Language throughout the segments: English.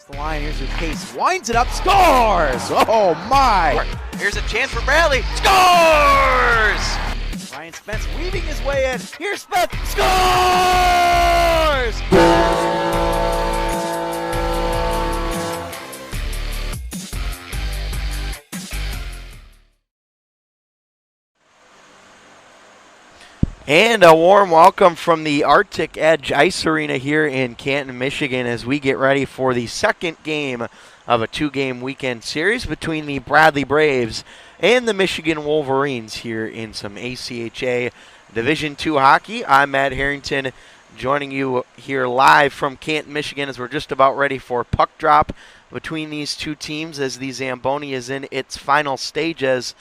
the line. Here's your Case. Winds it up. Scores! Oh, my! Here's a chance for Bradley. Scores! Ryan Spence weaving his way in. Here's Spence. Scores! And a warm welcome from the Arctic Edge Ice Arena here in Canton, Michigan, as we get ready for the second game of a two-game weekend series between the Bradley Braves and the Michigan Wolverines here in some ACHA Division II hockey. I'm Matt Harrington, joining you here live from Canton, Michigan, as we're just about ready for puck drop between these two teams as the Zamboni is in its final stages.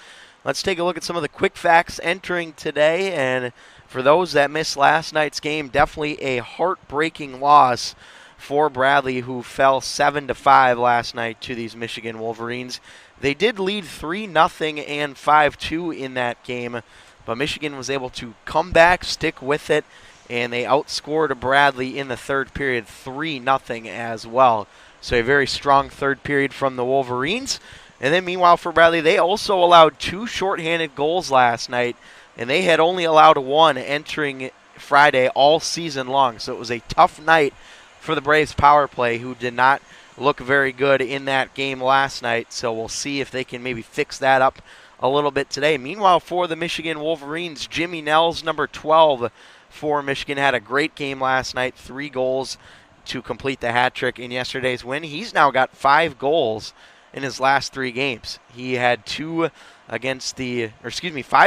Let's take a look at some of the quick facts entering today, and for those that missed last night's game, definitely a heartbreaking loss for Bradley, who fell 7-5 last night to these Michigan Wolverines. They did lead 3-0 and 5-2 in that game, but Michigan was able to come back, stick with it, and they outscored Bradley in the third period 3-0 as well. So a very strong third period from the Wolverines. And then meanwhile for Bradley, they also allowed two shorthanded goals last night, and they had only allowed one entering Friday all season long. So it was a tough night for the Braves power play, who did not look very good in that game last night. So we'll see if they can maybe fix that up a little bit today. Meanwhile for the Michigan Wolverines, Jimmy Nels, number 12 for Michigan, had a great game last night, 3 goals to complete the hat trick in yesterday's win. He's now got 5 goals in his last 3 games. He had 5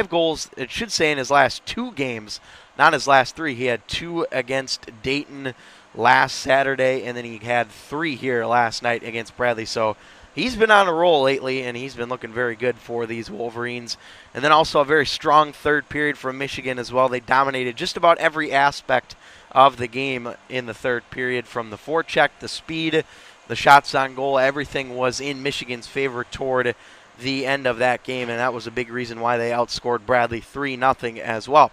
goals, it should say, in his last 2 games, not his last 3. He had 2 against Dayton last Saturday, and then he had 3 here last night against Bradley. So he's been on a roll lately, and he's been looking very good for these Wolverines. And then also a very strong third period from Michigan as well. They dominated just about every aspect of the game in the third period, from the forecheck, the speed, the shots on goal. Everything was in Michigan's favor toward the end of that game, and that was a big reason why they outscored Bradley 3-0 as well.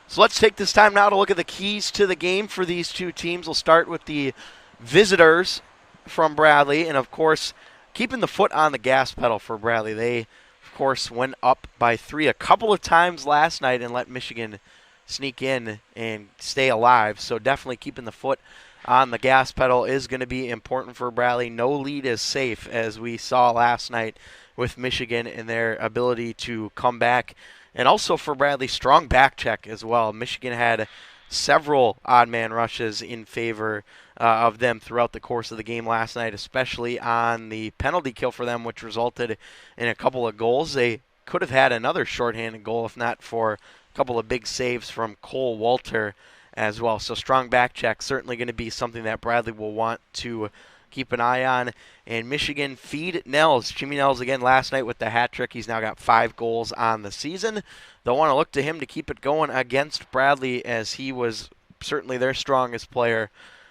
So let's take this time now to look at the keys to the game for these two teams. We'll start with the visitors from Bradley, and of course, keeping the foot on the gas pedal for Bradley. They, of course, went up by 3 a couple of times last night and let Michigan sneak in and stay alive. So definitely keeping the foot on the gas pedal is going to be important for Bradley. No lead is safe, as we saw last night with Michigan and their ability to come back. And also for Bradley, strong back check as well. Michigan had several odd man rushes in favor of them throughout the course of the game last night, especially on the penalty kill for them, which resulted in a couple of goals. They could have had another shorthanded goal if not for a couple of big saves from Cole Walter as well. So strong back check, certainly going to be something that Bradley will want to keep an eye on. And Michigan feed Nels. Jimmy Nels again last night with the hat trick. He's now got 5 goals on the season. They'll want to look to him to keep it going against Bradley, as he was certainly their strongest player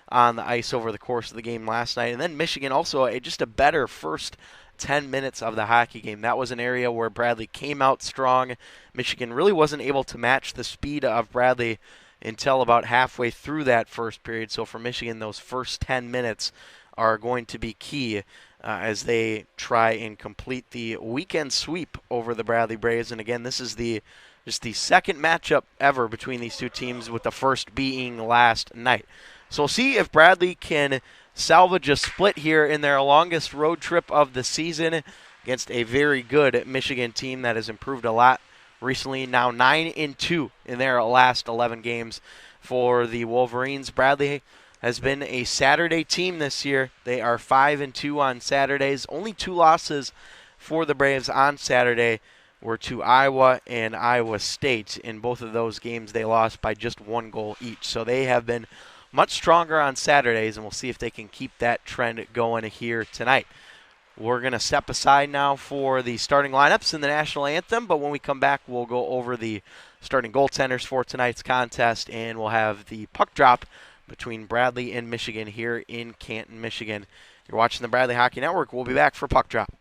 on the ice over the course of the game last night. And then Michigan also just a better first 10 minutes of the hockey game. That was an area where Bradley came out strong. Michigan really wasn't able to match the speed of Bradley until about halfway through that first period. So for Michigan, those first 10 minutes are going to be key as they try and complete the weekend sweep over the Bradley Braves. And again, this is just the second matchup ever between these two teams, with the first being last night. So we'll see if Bradley can salvage a split here in their longest road trip of the season against a very good Michigan team that has improved a lot recently. Now 9-2 in their last 11 games for the Wolverines. Bradley has been a Saturday team this year. They are 5-2 on Saturdays. Only 2 losses for the Braves on Saturday were to Iowa and Iowa State. In both of those games, they lost by just 1 goal each. So they have been much stronger on Saturdays, and we'll see if they can keep that trend going here tonight. We're going to step aside now for the starting lineups in the national anthem, but when we come back, we'll go over the starting goaltenders for tonight's contest, and we'll have the puck drop between Bradley and Michigan here in Canton, Michigan. You're watching the Bradley Hockey Network. We'll be back for puck drop.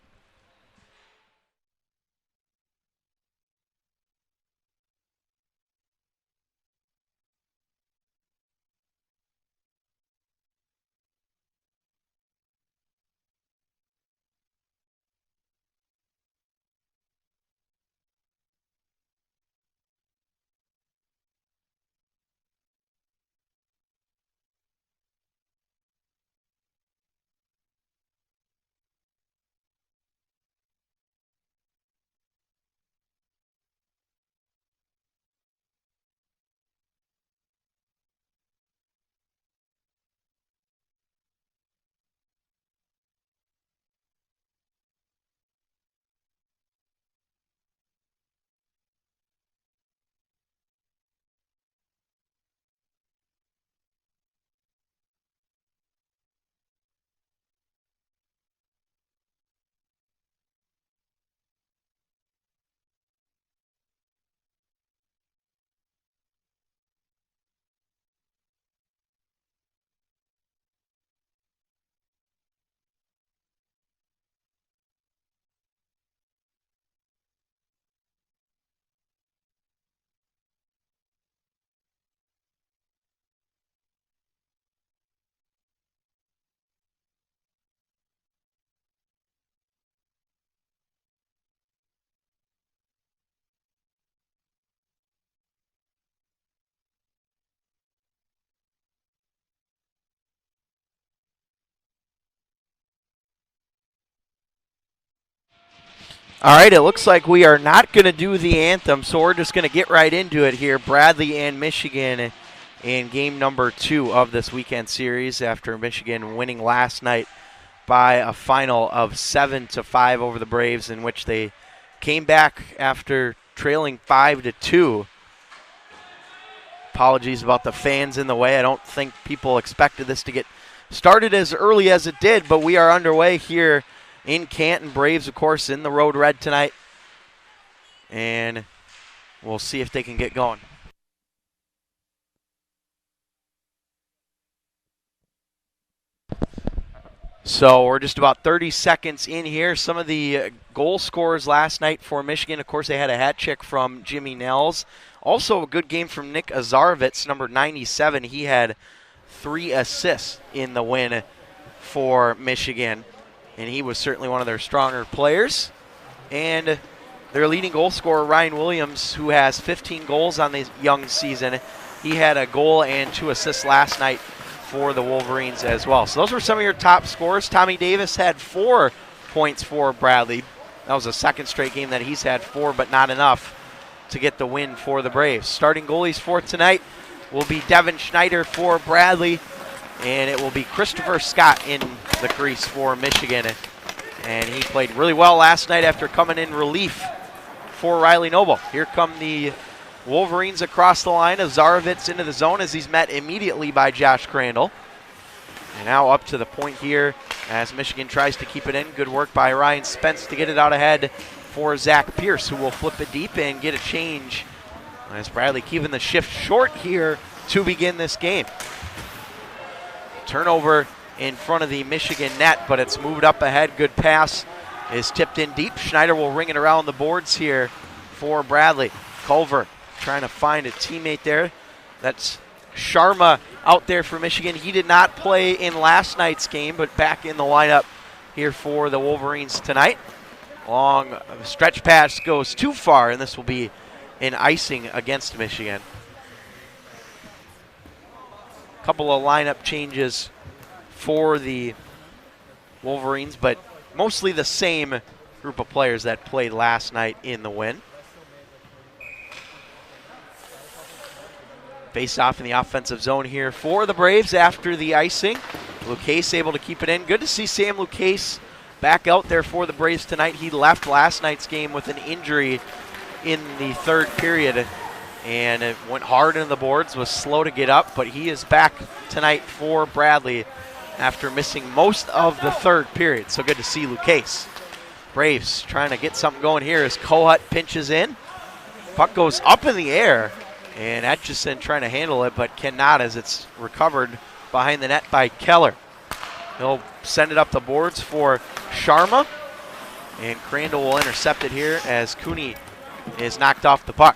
All right, it looks like we are not going to do the anthem, so we're just going to get right into it here. Bradley and Michigan in game number 2 of this weekend series after Michigan winning last night by a final of 7-5 over the Braves, in which they came back after trailing 5-2. Apologies about the fans in the way. I don't think people expected this to get started as early as it did, but we are underway here in Canton. Braves, of course, in the road red tonight, and we'll see if they can get going. So we're just about 30 seconds in here. Some of the goal scorers last night for Michigan, of course, they had a hat trick from Jimmy Nels. Also a good game from Nick Azarovitz, number 97. He had 3 assists in the win for Michigan, and he was certainly one of their stronger players. And their leading goal scorer, Ryan Williams, who has 15 goals on the young season, he had a goal and 2 assists last night for the Wolverines as well. So those were some of your top scorers. Tommy Davis had 4 points for Bradley. That was a second straight game that he's had 4, but not enough to get the win for the Braves. Starting goalies for tonight will be Devin Schneider for Bradley, and it will be Christopher Scott in the crease for Michigan. And he played really well last night after coming in relief for Riley Noble. Here come the Wolverines across the line. Azarovitz into the zone as he's met immediately by Josh Crandall. And now up to the point here as Michigan tries to keep it in. Good work by Ryan Spence to get it out ahead for Zach Pierce, who will flip it deep and get a change as Bradley keeping the shift short here to begin this game. Turnover in front of the Michigan net, but it's moved up ahead. Good pass is tipped in deep. Schneider will ring it around the boards here for Bradley. Culver trying to find a teammate there. That's Sharma out there for Michigan. He did not play in last night's game, but back in the lineup here for the Wolverines tonight. Long stretch pass goes too far, and this will be an icing against Michigan. Couple of lineup changes for the Wolverines, but mostly the same group of players that played last night in the win. Face off in the offensive zone here for the Braves after the icing. Lucchese able to keep it in. Good to see Sam Lucchese back out there for the Braves tonight. He left last night's game with an injury in the third period, and it went hard into the boards, was slow to get up, but he is back tonight for Bradley after missing most of the third period. So good to see Lucchese. Braves trying to get something going here as Kohut pinches in. Puck goes up in the air, and Atchison trying to handle it, but cannot as it's recovered behind the net by Keller. He'll send it up the boards for Sharma, and Crandall will intercept it here as Cooney is knocked off the puck.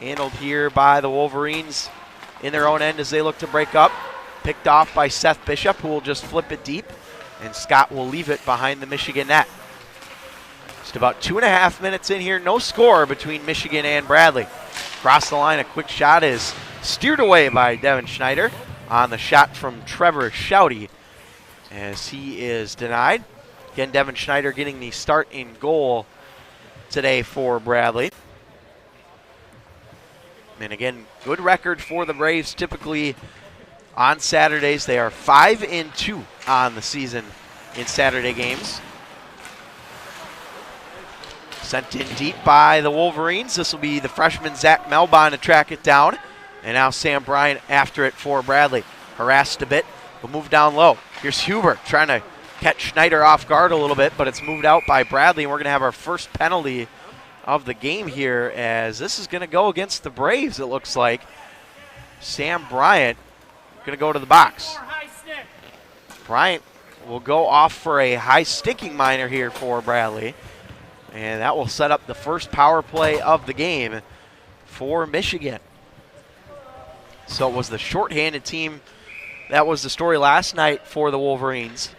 Handled here by the Wolverines in their own end as they look to break up. Picked off by Seth Bishop, who will just flip it deep, and Scott will leave it behind the Michigan net. Just about 2.5 minutes in here, no score between Michigan and Bradley. Across the line, a quick shot is steered away by Devin Schneider on the shot from Trevor Schauty as he is denied. Again, Devin Schneider getting the start in goal today for Bradley. And again, good record for the Braves. Typically on Saturdays, they are 5-2 on the season in Saturday games. Sent in deep by the Wolverines. This will be the freshman Zach Melbon to track it down. And now Sam Bryant after it for Bradley. Harassed a bit, will move down low. Here's Huber trying to catch Schneider off guard a little bit, but it's moved out by Bradley, and we're going to have our first penalty of the game here as this is going to go against the Braves, it looks like. Sam Bryant going to go to the box. Bryant will go off for a high sticking minor here for Bradley, and that will set up the first power play of the game for Michigan. So it was the shorthanded team. That was the story last night for the Wolverines.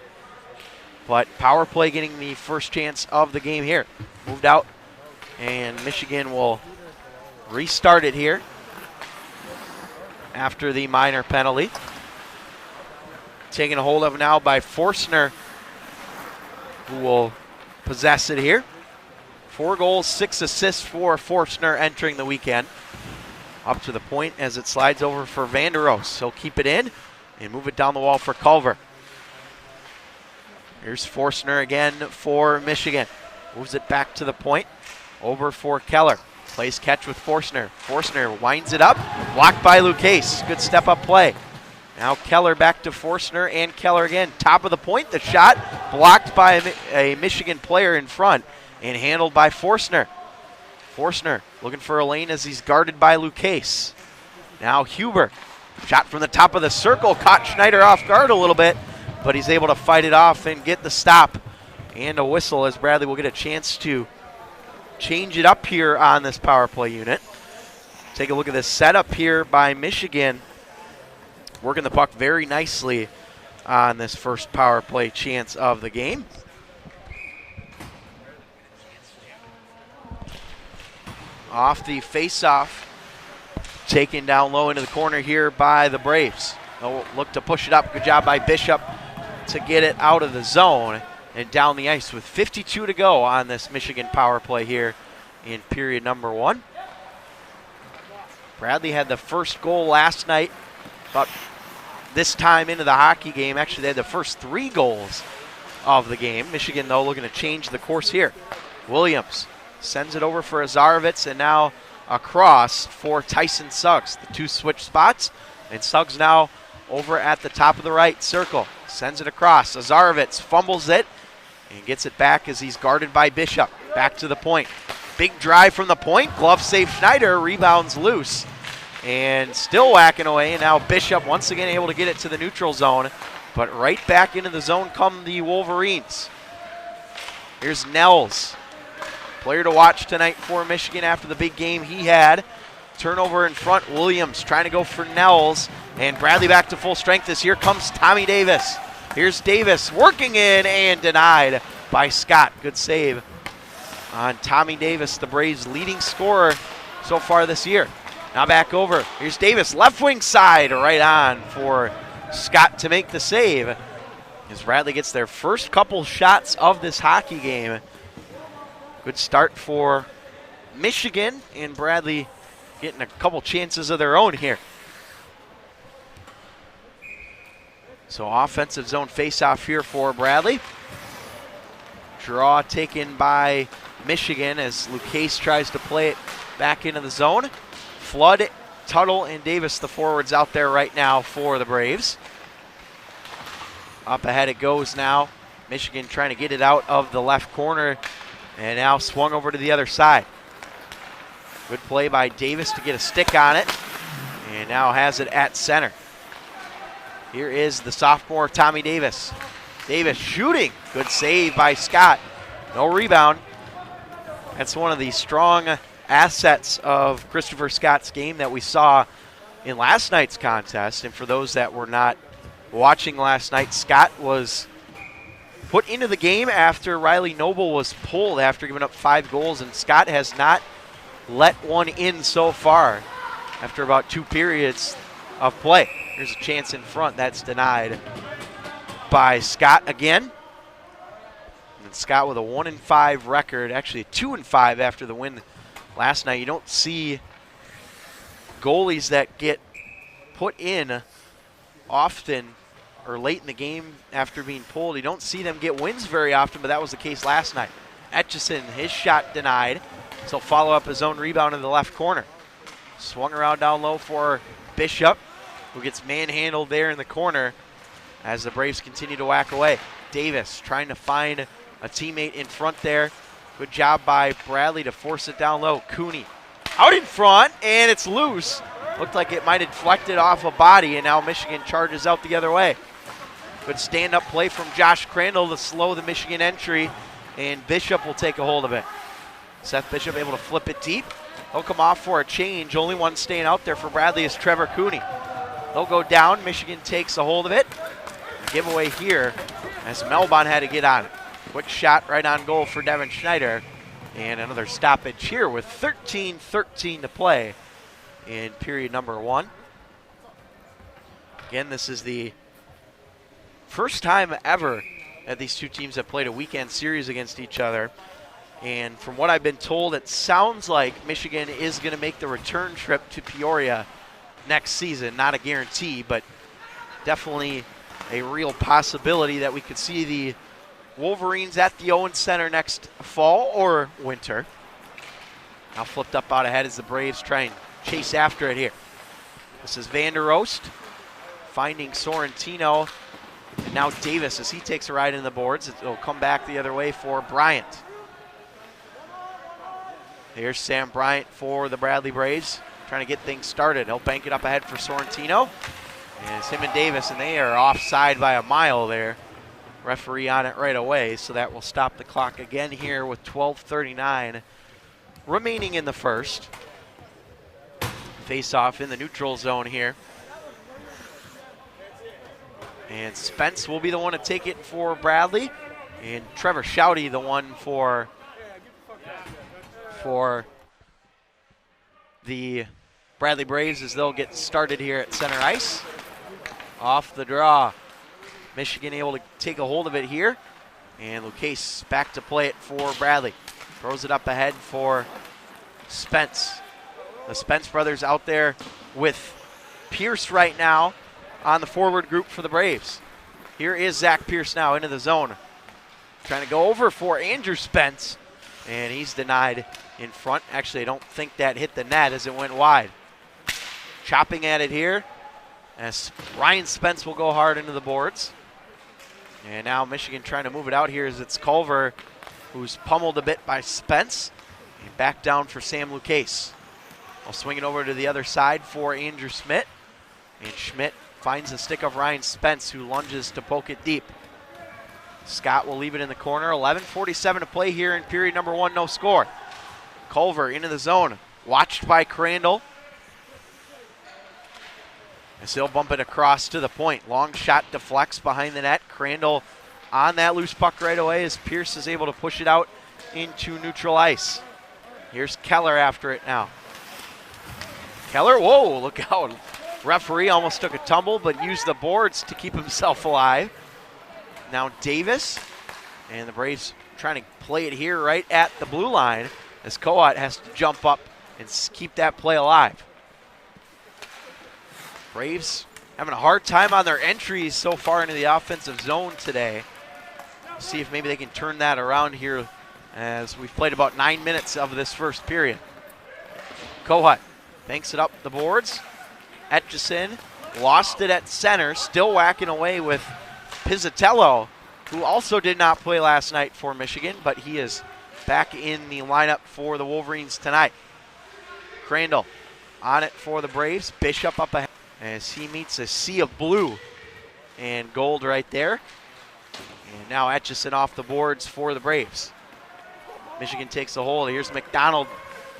But power play getting the first chance of the game here. Moved out, and Michigan will restart it here after the minor penalty. Taken a hold of now by Forstner, who will possess it here. 4 goals, 6 assists for Forstner entering the weekend. Up to the point as it slides over for Vanderos. He'll keep it in and move it down the wall for Culver. Here's Forstner again for Michigan. Moves it back to the point. Over for Keller. Plays catch with Forstner. Forstner winds it up. Blocked by Lucchese. Good step-up play. Now Keller back to Forstner and Keller again. Top of the point. The shot blocked by a Michigan player in front and handled by Forstner. Forstner looking for a lane as he's guarded by Lucchese. Now Huber. Shot from the top of the circle. Caught Schneider off guard a little bit, but he's able to fight it off and get the stop. And a whistle as Bradley will get a chance to change it up here on this power play unit. Take a look at this setup here by Michigan. Working the puck very nicely on this first power play chance of the game. Off the face-off. Taken down low into the corner here by the Braves. They'll look to push it up. Good job by Bishop to get it out of the zone and down the ice with 52 to go on this Michigan power play here in period number 1. Bradley had the first goal last night, but this time into the hockey game, actually they had the first 3 goals of the game. Michigan, though, looking to change the course here. Williams sends it over for Azarovitz, and now across for Tyson Suggs. The 2 switch spots, and Suggs now over at the top of the right circle. Sends it across. Azarovitz fumbles it and gets it back as he's guarded by Bishop. Back to the point. Big drive from the point. Glove save Schneider. Rebounds loose. And still whacking away. And now Bishop once again able to get it to the neutral zone. But right back into the zone come the Wolverines. Here's Nels. Player to watch tonight for Michigan after the big game he had. Turnover in front. Williams trying to go for Nels. And Bradley back to full strength as here comes Tommy Davis. Here's Davis working in and denied by Scott. Good save on Tommy Davis, the Braves' leading scorer so far this year. Now back over. Here's Davis, left wing side, right on for Scott to make the save. As Bradley gets their first couple shots of this hockey game. Good start for Michigan, and Bradley getting a couple chances of their own here. So offensive zone face-off here for Bradley. Draw taken by Michigan as Lucchese tries to play it back into the zone. Flood, Tuttle, and Davis, the forwards out there right now for the Braves. Up ahead it goes now. Michigan trying to get it out of the left corner, and now swung over to the other side. Good play by Davis to get a stick on it, and now has it at center. Here is the sophomore Tommy Davis. Davis shooting. Good save by Scott. No rebound. That's one of the strong assets of Christopher Scott's game that we saw in last night's contest. And for those that were not watching last night, Scott was put into the game after Riley Noble was pulled after giving up 5 goals, and Scott has not let one in so far after about 2 periods of play. Here's a chance in front. That's denied by Scott again. And Scott with a 1-5 record, actually a 2-5 after the win last night. You don't see goalies that get put in often or late in the game after being pulled. You don't see them get wins very often, but that was the case last night. Etchison, his shot denied. So follow up his own rebound in the left corner. Swung around down low for Bishop, who gets manhandled there in the corner as the Braves continue to whack away. Davis trying to find a teammate in front there. Good job by Bradley to force it down low. Cooney out in front, and it's loose. Looked like it might have deflected off a body, and now Michigan charges out the other way. Good stand-up play from Josh Crandall to slow the Michigan entry, and Bishop will take a hold of it. Seth Bishop able to flip it deep. He'll come off for a change. Only one staying out there for Bradley is Trevor Cooney. They'll go down. Michigan takes a hold of it. Giveaway here as Melbon had to get on it. Quick shot right on goal for Devin Schneider. And another stoppage here with 13:13 to play in period number 1. Again, this is the first time ever that these two teams have played a weekend series against each other. And from what I've been told, it sounds like Michigan is going to make the return trip to Peoria next season. Not a guarantee, but definitely a real possibility that we could see the Wolverines at the Owens Center next fall or winter. Now flipped up out ahead as the Braves try and chase after it here. This is Van der Oost finding Sorrentino, and now Davis as he takes a ride in the boards. It'll come back the other way for Bryant. Here's Sam Bryant for the Bradley Braves, trying to get things started. He'll bank it up ahead for Sorrentino. And it's him and Davis, and they are offside by a mile there. Referee on it right away, so that will stop the clock again here with 12:39 remaining in the first. Face off in the neutral zone here. And Spence will be the one to take it for Bradley. And Trevor Schaude the one for the Bradley Braves as they'll get started here at center ice. Off the draw. Michigan able to take a hold of it here. And Lucchese back to play it for Bradley. Throws it up ahead for Spence. The Spence brothers out there with Pierce right now on the forward group for the Braves. Here is Zach Pierce now into the zone. Trying to go over for Andrew Spence. And he's denied in front. Actually, I don't think that hit the net as it went wide. Chopping at it here as Ryan Spence will go hard into the boards. And now Michigan trying to move it out here as it's Culver who's pummeled a bit by Spence. And back down for Sam Lucchese. I'll swing it over to the other side for Andrew Schmidt. And Schmidt finds the stick of Ryan Spence who lunges to poke it deep. Scott will leave it in the corner. 11:47 to play here in period number 1, no score. Culver into the zone, watched by Crandall. As he'll bump it across to the point. Long shot deflects behind the net. Crandall on that loose puck right away as Pierce is able to push it out into neutral ice. Here's Keller after it now. Keller, whoa, look out. Referee almost took a tumble but used the boards to keep himself alive. Now Davis, and the Braves trying to play it here right at the blue line as Coat has to jump up and keep that play alive. Braves having a hard time on their entries so far into the offensive zone today. See if maybe they can turn that around here as we've played about 9 minutes of this first period. Coat banks it up the boards. Etchison lost it at center, still whacking away with Pizzatello, who also did not play last night for Michigan, but he is back in the lineup for the Wolverines tonight. Crandall on it for the Braves. Bishop up ahead as he meets a sea of blue and gold right there. And now Etchison off the boards for the Braves. Michigan takes the hold. Here's McDonald,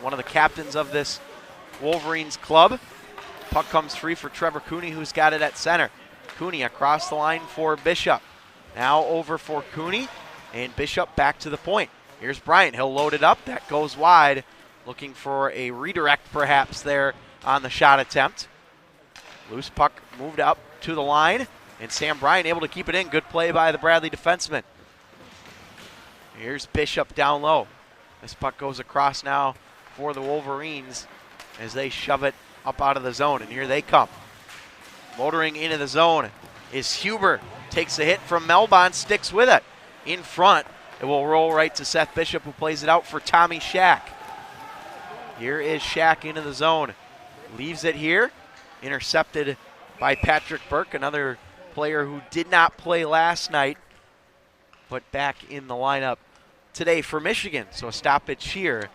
one of the captains of this Wolverines club. Puck comes free for Trevor Cooney, who's got it at center. Cooney across the line for Bishop. Now over for Cooney, and Bishop back to the point. Here's Bryant. He'll load it up. That goes wide. Looking for a redirect perhaps there on the shot attempt. Loose puck moved up to the line, and Sam Bryant able to keep it in. Good play by the Bradley defenseman. Here's Bishop down low. This puck goes across now for the Wolverines as they shove it up out of the zone, and here they come. Motoring into the zone is Huber. Takes a hit from Melbon, sticks with it. In front, it will roll right to Seth Bishop, who plays it out for Tommy Shack. Here is Shack into the zone. Leaves it here. Intercepted by Patrick Burke, another player who did not play last night, but back in the lineup today for Michigan. So a stoppage here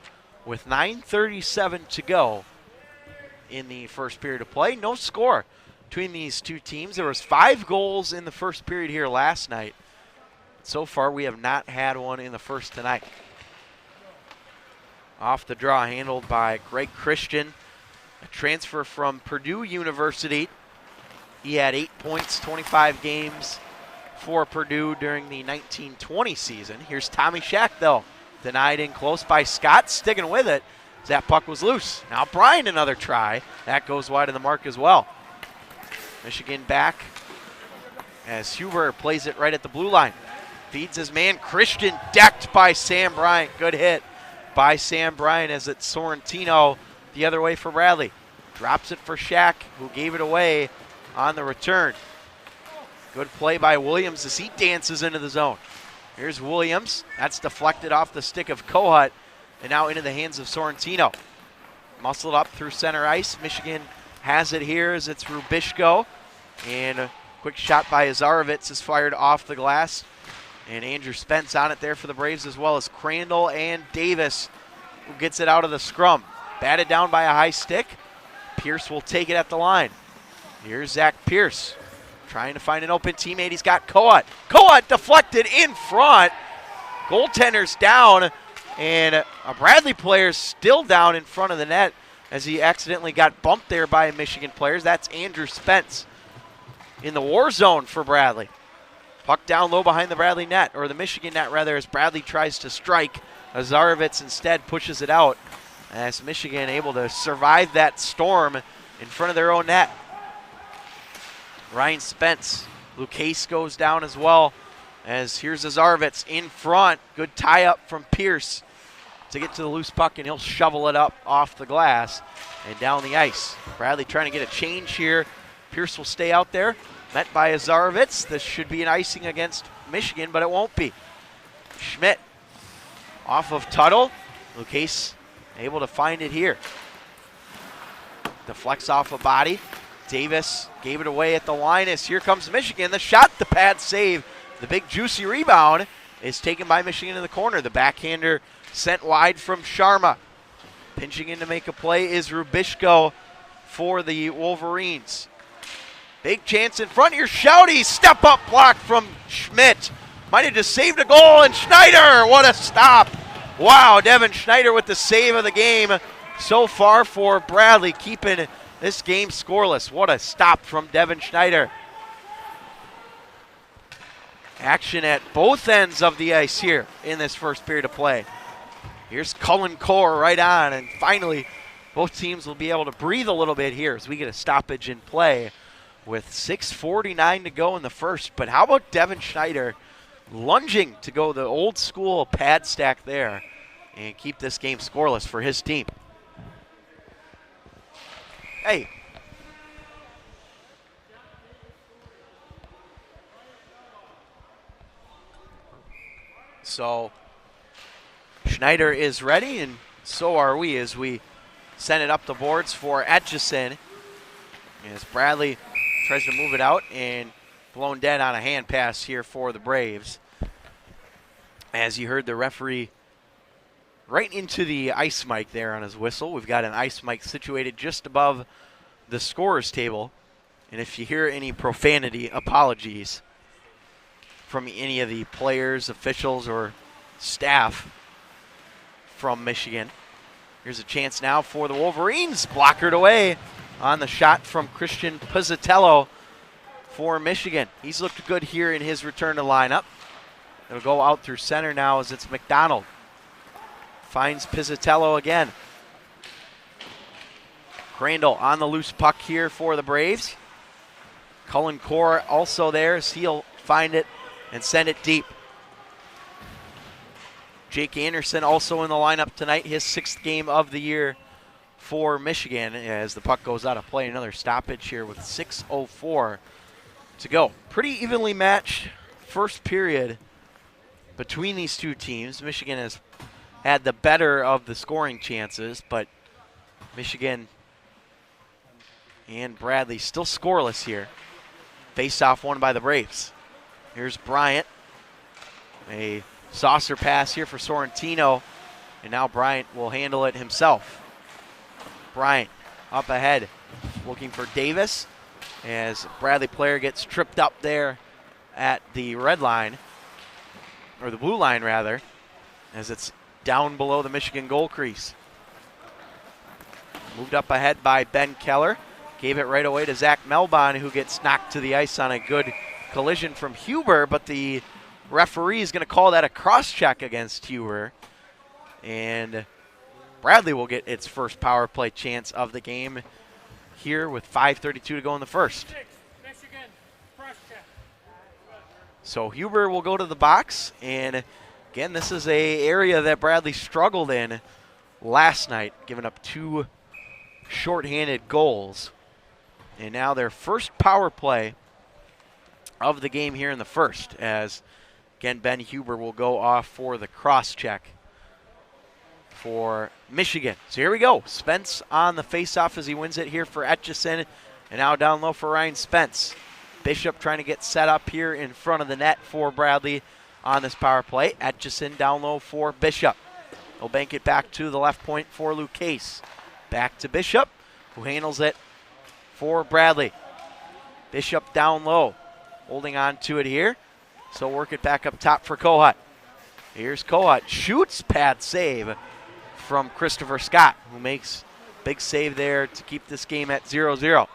with 9:37 to go in the first period of play. No score between these two teams. There was 5 goals in the first period here last night. So far, we have not had one in the first tonight. Off the draw, handled by Greg Christian, a transfer from Purdue University. He had 8 points, 25 games for Purdue during the 1920 season. Here's Tommy Shack, though. Denied in close by Scott, sticking with it. That puck was loose. Now Bryant another try. That goes wide of the mark as well. Michigan back as Huber plays it right at the blue line. Feeds his man. Christian decked by Sam Bryant. Good hit by Sam Bryant as it's Sorrentino the other way for Bradley. Drops it for Shaq, who gave it away on the return. Good play by Williams as he dances into the zone. Here's Williams. That's deflected off the stick of Kohut and now into the hands of Sorrentino. Muscled up through center ice. Michigan has it here as it's Rubishko. And a quick shot by Azarovitz is fired off the glass. And Andrew Spence on it there for the Braves, as well as Crandall and Davis, who gets it out of the scrum. Batted down by a high stick. Pierce will take it at the line. Here's Zach Pierce trying to find an open teammate. He's got Kohut. Kohut deflected in front. Goaltender's down, and a Bradley player still down in front of the net as he accidentally got bumped there by Michigan players. That's Andrew Spence in the war zone for Bradley. Puck down low behind the Bradley net, or the Michigan net rather, as Bradley tries to strike. Azarovitz instead pushes it out as Michigan able to survive that storm in front of their own net. Ryan Spence. Lucas goes down as well as here's Azarovitz in front. Good tie up from Pierce to get to the loose puck, and he'll shovel it up off the glass and down the ice. Bradley trying to get a change here. Pierce will stay out there. Met by Azarovitz. This should be an icing against Michigan, but it won't be. Schmidt off of Tuttle. Lucas able to find it here. Deflects off a body. Davis gave it away at the line as here comes Michigan. The shot, the pad save. The big juicy rebound is taken by Michigan in the corner. The backhander sent wide from Sharma. Pinching in to make a play is Rubishko for the Wolverines. Big chance in front here. Shouty, step up block from Schmidt. Might have just saved a goal, and Schneider, what a stop. Wow, Devin Schneider with the save of the game so far for Bradley, keeping this game scoreless. What a stop from Devin Schneider. Action at both ends of the ice here in this first period of play. Here's Cullen Core right on, and finally both teams will be able to breathe a little bit here as we get a stoppage in play with 6:49 to go in the first. But how about Devin Schneider lunging to go the old school pad stack there and keep this game scoreless for his team. Hey. So Schneider is ready, and so are we as we send it up the boards for Etchison. As Bradley tries to move it out and blown dead on a hand pass here for the Braves. As you heard the referee right into the ice mic there on his whistle. We've got an ice mic situated just above the scorer's table. And if you hear any profanity, apologies from any of the players, officials, or staff from Michigan. Here's a chance now for the Wolverines. Blockered away on the shot from Christian Pizzatello for Michigan. He's looked good here in his return to lineup. It'll go out through center now as it's McDonald. Finds Pizzatello again. Crandall on the loose puck here for the Braves. Cullen Core also there as he'll find it and send it deep. Jake Anderson also in the lineup tonight, his 6th game of the year for Michigan as the puck goes out of play. Another stoppage here with 6:04 to go. Pretty evenly matched first period between these two teams. Michigan has had the better of the scoring chances, but Michigan and Bradley still scoreless here. Face-off won by the Braves. Here's Bryant. A saucer pass here for Sorrentino, and now Bryant will handle it himself. Bryant up ahead, looking for Davis, as Bradley player gets tripped up there at the red line, or the blue line rather, as it's down below the Michigan goal crease. Moved up ahead by Ben Keller, gave it right away to Zach Melbon, who gets knocked to the ice on a good collision from Huber, but the referee is going to call that a cross-check against Huber, and Bradley will get its first power play chance of the game here with 5:32 to go in the first. So Huber will go to the box, and again, this is a area that Bradley struggled in last night, giving up 2 shorthanded goals. And now their first power play of the game here in the first, as again, Ben Huber will go off for the cross check for Michigan. So here we go. Spence on the faceoff as he wins it here for Etchison. And now down low for Ryan Spence. Bishop trying to get set up here in front of the net for Bradley on this power play. Etchison down low for Bishop. He'll bank it back to the left point for Lucchese. Back to Bishop, who handles it for Bradley. Bishop down low, holding on to it here. So work it back up top for Kohut. Here's Kohut. Shoots, pad save from Christopher Scott, who makes big save there to keep this game at 0-0.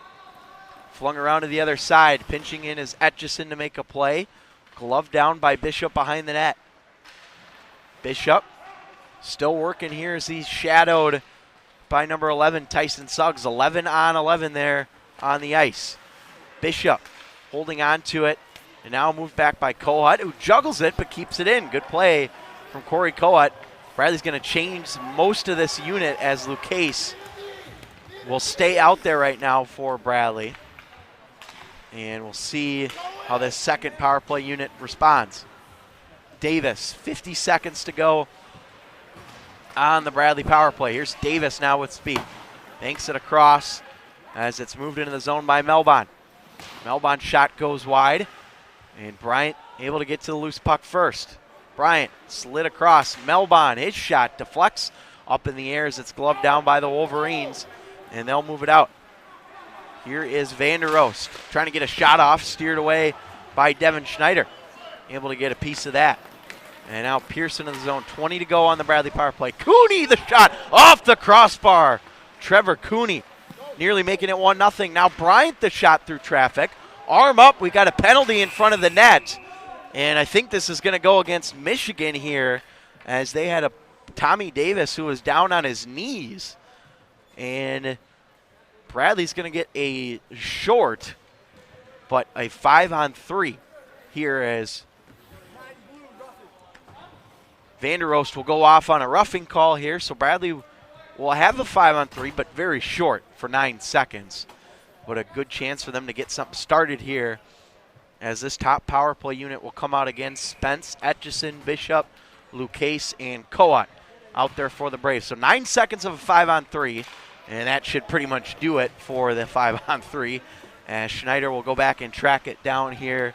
Flung around to the other side. Pinching in is Etchison to make a play. Glove down by Bishop behind the net. Bishop still working here as he's shadowed by number 11, Tyson Suggs. 11 on 11 there on the ice. Bishop holding on to it. And now moved back by Kohut, who juggles it but keeps it in. Good play from Corey Kohut. Bradley's going to change most of this unit as Lucchese will stay out there right now for Bradley. And we'll see how this second power play unit responds. Davis, 50 seconds to go on the Bradley power play. Here's Davis now with speed. Banks it across as it's moved into the zone by Melbon. Melbon's shot goes wide, and Bryant able to get to the loose puck first. Bryant slid across. Melbon, his shot deflects up in the air as it's gloved down by the Wolverines, and they'll move it out. Here is Van der Oost trying to get a shot off, steered away by Devin Schneider. Able to get a piece of that. And now Pearson in the zone. 20 to go on the Bradley power play. Cooney, the shot off the crossbar. Trevor Cooney nearly making it 1-0. Now Bryant, the shot through traffic. Arm up. We got a penalty in front of the net. And I think this is going to go against Michigan here, as they had a Tommy Davis who was down on his knees. And Bradley's going to get a short, but a 5-on-3 here, as Van der Oost will go off on a roughing call here. So Bradley will have a 5-on-3, but very short for 9 seconds. But a good chance for them to get something started here, as this top power play unit will come out again. Spence, Etchison, Bishop, Lucchese, and Kohut out there for the Braves. So 9 seconds of a 5-on-3, and that should pretty much do it for the 5-on-3. As Schneider will go back and track it down here,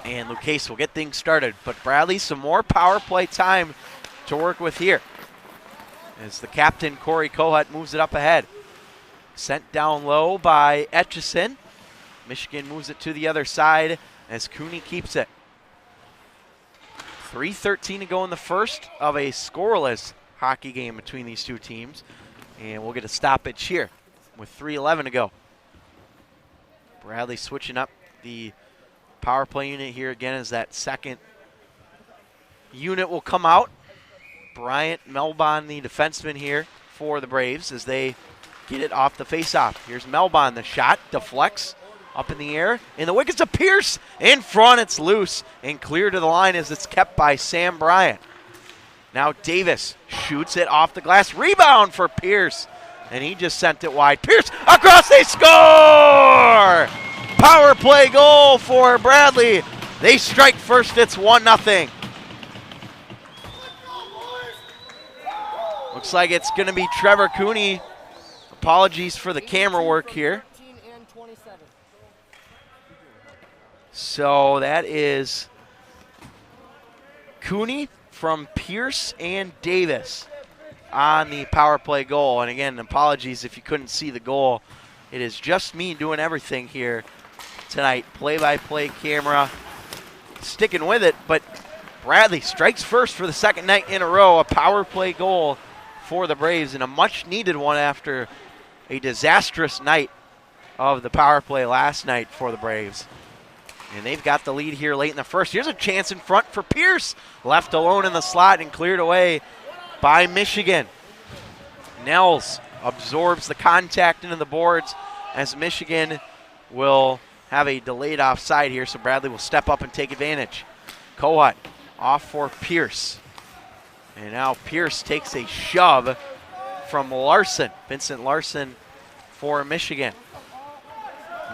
and Lucchese will get things started. But Bradley, some more power play time to work with here, as the captain, Corey Kohut, moves it up ahead. Sent down low by Etchison. Michigan moves it to the other side as Cooney keeps it. 3:13 to go in the first of a scoreless hockey game between these two teams. And we'll get a stoppage here with 3:11 to go. Bradley switching up the power play unit here again, as that second unit will come out. Bryant, Melbon, the defenseman here for the Braves, as they get it off the faceoff. Here's Melbon, the shot deflects up in the air. In the wickets of Pierce, in front, it's loose and clear to the line as it's kept by Sam Bryant. Now Davis shoots it off the glass. Rebound for Pierce, and he just sent it wide. Pierce across, they score! Power play goal for Bradley. They strike first, it's 1-0. Looks like it's going to be Trevor Cooney. Apologies for the camera work here. So that is Cooney from Pierce and Davis on the power play goal. And again, apologies if you couldn't see the goal. It is just me doing everything here tonight. Play-by-play camera, sticking with it. But Bradley strikes first for the second night in a row. A power play goal for the Braves, and a much-needed one after a disastrous night of the power play last night for the Braves. And they've got the lead here late in the first. Here's a chance in front for Pierce. Left alone in the slot and cleared away by Michigan. Nels absorbs the contact into the boards as Michigan will have a delayed offside here, so Bradley will step up and take advantage. Kohut off for Pierce. And now Pierce takes a shove from Larson. Vincent Larson for Michigan.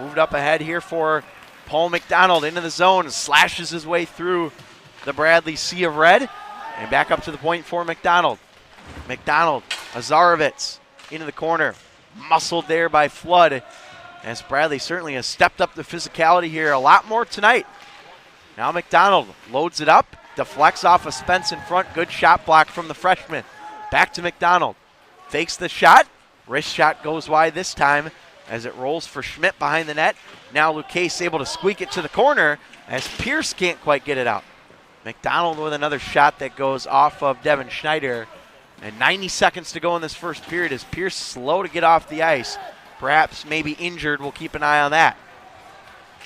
Moved up ahead here for Paul McDonald into the zone, slashes his way through the Bradley sea of red, and back up to the point for McDonald. McDonald, Azarovitz into the corner, muscled there by Flood, as Bradley certainly has stepped up the physicality here a lot more tonight. Now McDonald loads it up, deflects off of Spence in front, good shot block from the freshman. Back to McDonald, fakes the shot, wrist shot goes wide this time as it rolls for Schmidt behind the net. Now Lucchese able to squeak it to the corner as Pierce can't quite get it out. McDonald with another shot that goes off of Devin Schneider. And 90 seconds to go in this first period as Pierce slow to get off the ice. Perhaps maybe injured. We'll keep an eye on that.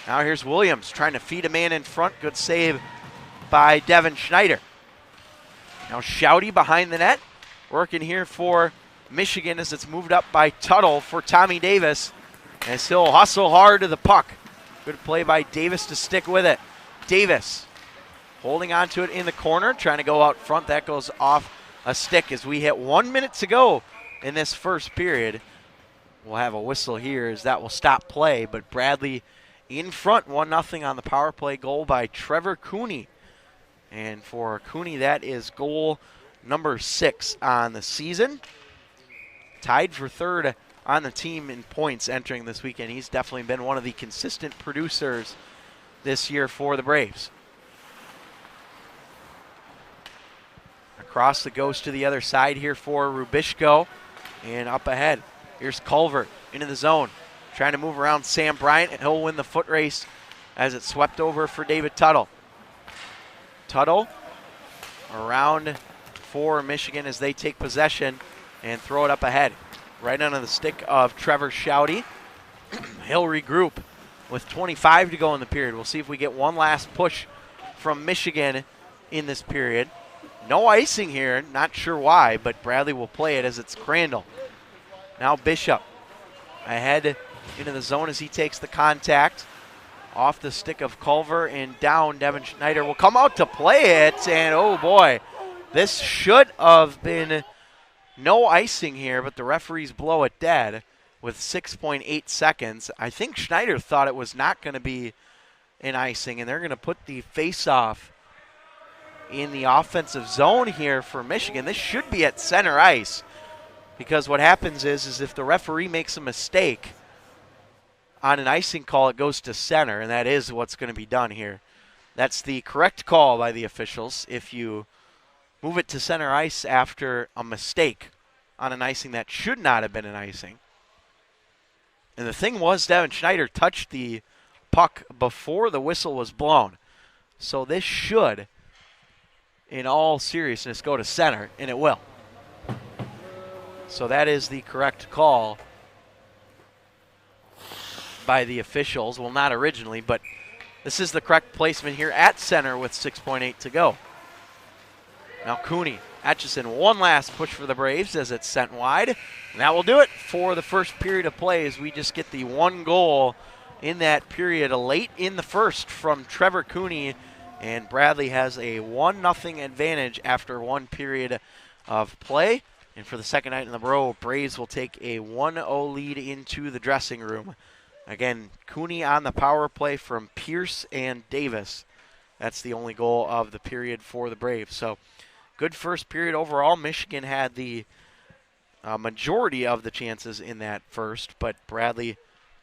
Now here's Williams trying to feed a man in front. Good save by Devin Schneider. Now Schauty behind the net. Working here for Michigan as it's moved up by Tuttle for Tommy Davis. As he'll hustle hard to the puck. Good play by Davis to stick with it. Davis holding on to it in the corner. Trying to go out front. That goes off a stick as we hit 1 minute to go in this first period. We'll have a whistle here as that will stop play, but Bradley in front 1-0 on the power play goal by Trevor Cooney. And for Cooney, that is goal number 6 on the season. Tied for third on the team in points entering this weekend. He's definitely been one of the consistent producers this year for the Braves. Cross that goes to the other side here for Rubishko. And up ahead, here's Culver into the zone. Trying to move around Sam Bryant, and he'll win the foot race as it's swept over for David Tuttle. Tuttle around for Michigan as they take possession and throw it up ahead. Right under the stick of Trevor Schauty. He'll regroup with 25 to go in the period. We'll see if we get one last push from Michigan in this period. No icing here, not sure why, but Bradley will play it as it's Crandall. Now Bishop ahead into the zone as he takes the contact. Off the stick of Culver and down. Devin Schneider will come out to play it, and oh boy, this should have been no icing here, but the referees blow it dead with 6.8 seconds. I think Schneider thought it was not going to be an icing, and they're going to put the face-off in the offensive zone here for Michigan. This should be at center ice, because what happens is if the referee makes a mistake on an icing call, it goes to center, and that is what's going to be done here. That's the correct call by the officials. If you move it to center ice after a mistake on an icing that should not have been an icing. And the thing was, Devin Schneider touched the puck before the whistle was blown. So this should, in all seriousness, go to center, and it will. So that is the correct call by the officials. Well, not originally, but this is the correct placement here at center with 6.8 to go. Now Cooney, Atchison, one last push for the Braves as it's sent wide. And that will do it for the first period of play as we just get the one goal in that period late in the first from Trevor Cooney. And Bradley has a 1-0 advantage after one period of play. And for the second night in a row, Braves will take a 1-0 lead into the dressing room. Again, Cooney on the power play from Pierce and Davis. That's the only goal of the period for the Braves. So good first period overall. Michigan had the majority of the chances in that first, but Bradley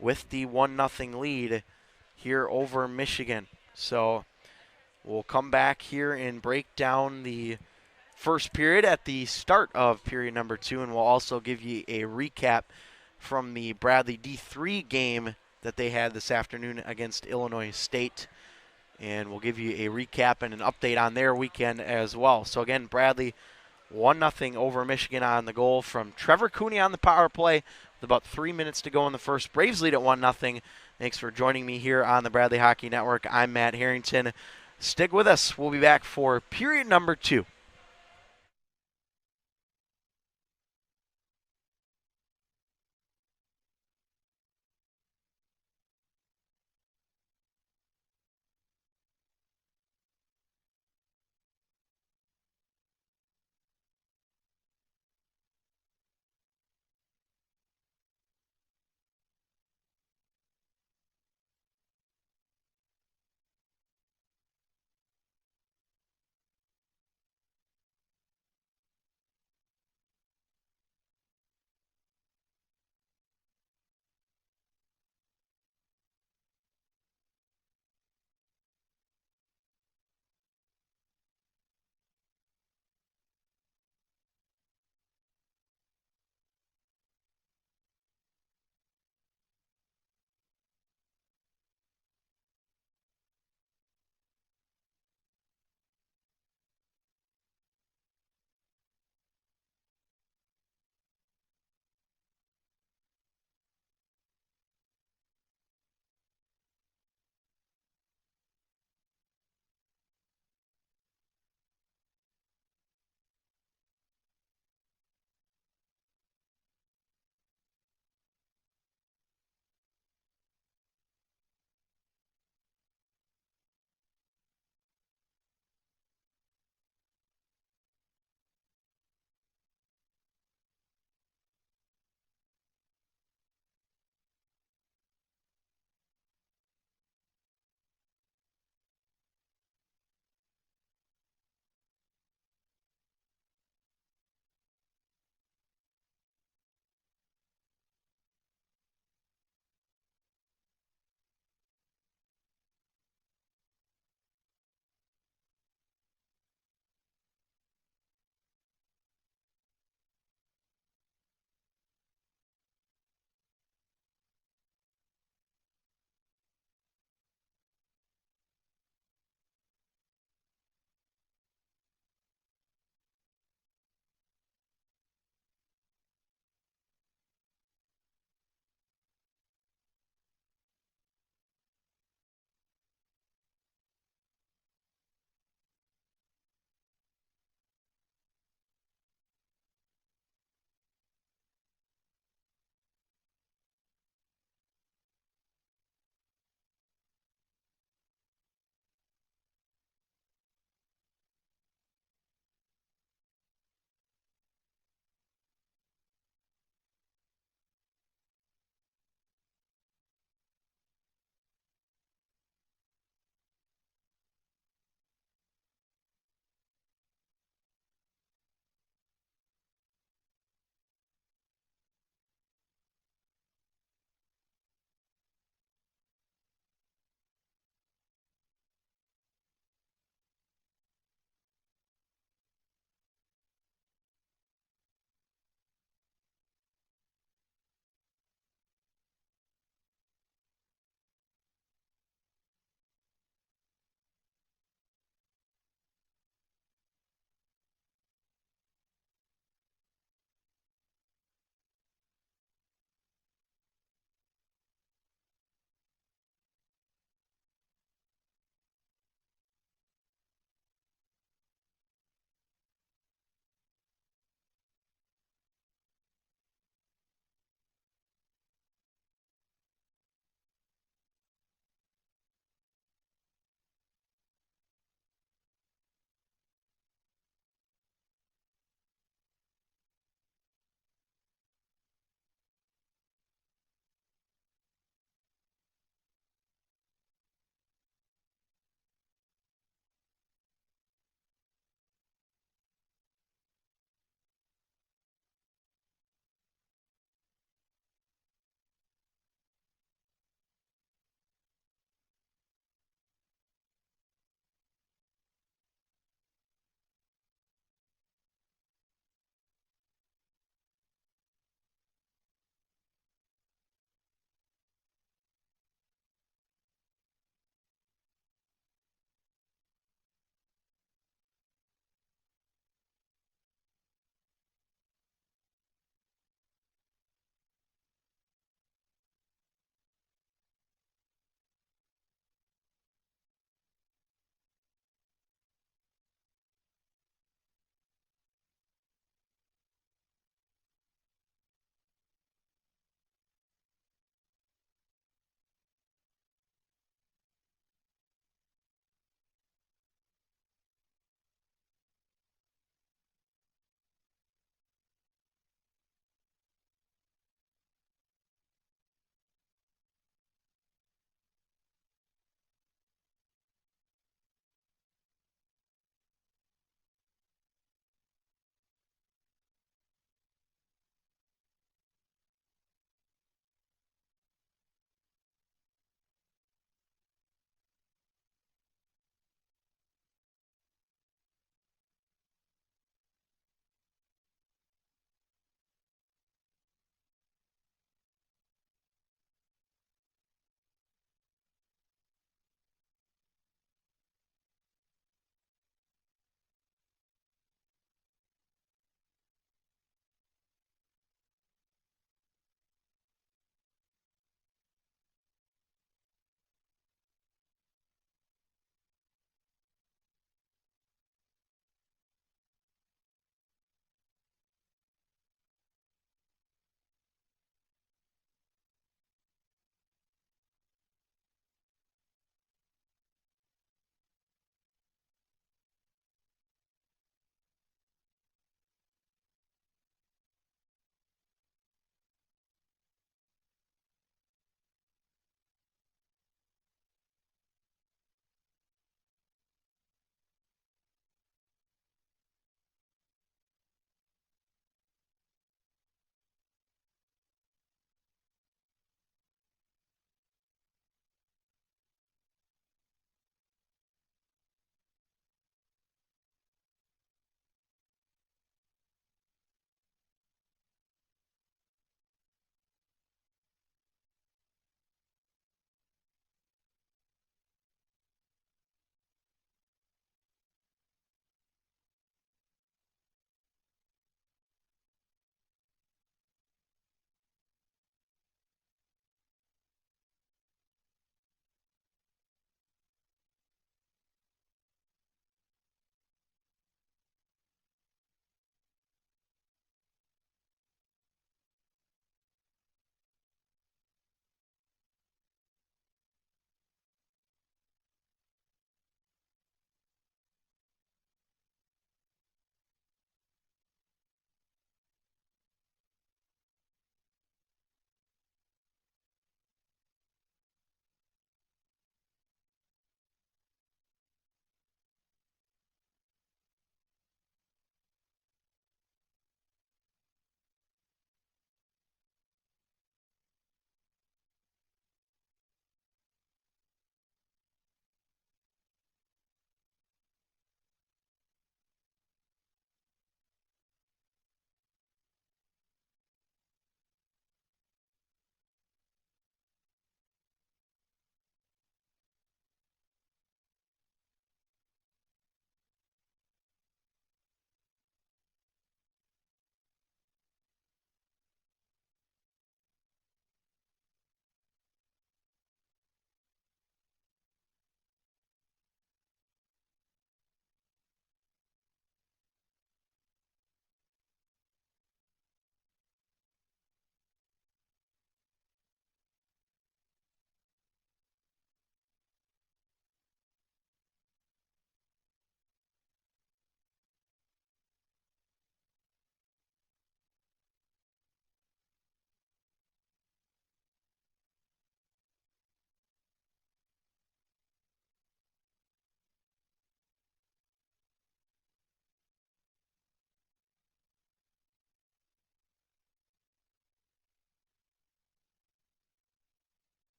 with the 1-0 lead here over Michigan. So we'll come back here and break down the first period at the start of period number 2, and we'll also give you a recap from the Bradley D3 game that they had this afternoon against Illinois State. And we'll give you a recap and an update on their weekend as well. So again, Bradley 1-0 over Michigan on the goal from Trevor Cooney on the power play with about 3 minutes to go in the first. Braves lead at 1-0. Thanks for joining me here on the Bradley Hockey Network. I'm Matt Harrington. Stick with us. We'll be back for period number 2.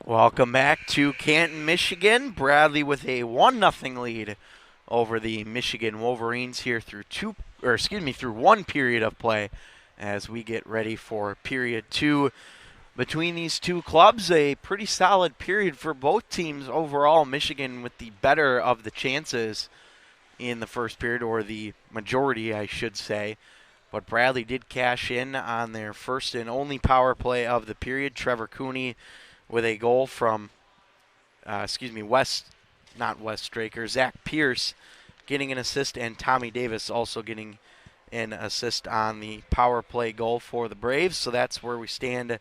Welcome back to Canton, Michigan. Bradley with a 1-0 lead over the Michigan Wolverines here through through one period of play as we get ready for period 2 between these two clubs. A pretty solid period for both teams overall. Michigan with the better of the chances in the first period, or the majority, I should say. But Bradley did cash in on their first and only power play of the period. Trevor Cooney with a goal from, Zach Pierce getting an assist, and Tommy Davis also getting an assist on the power play goal for the Braves. So that's where we stand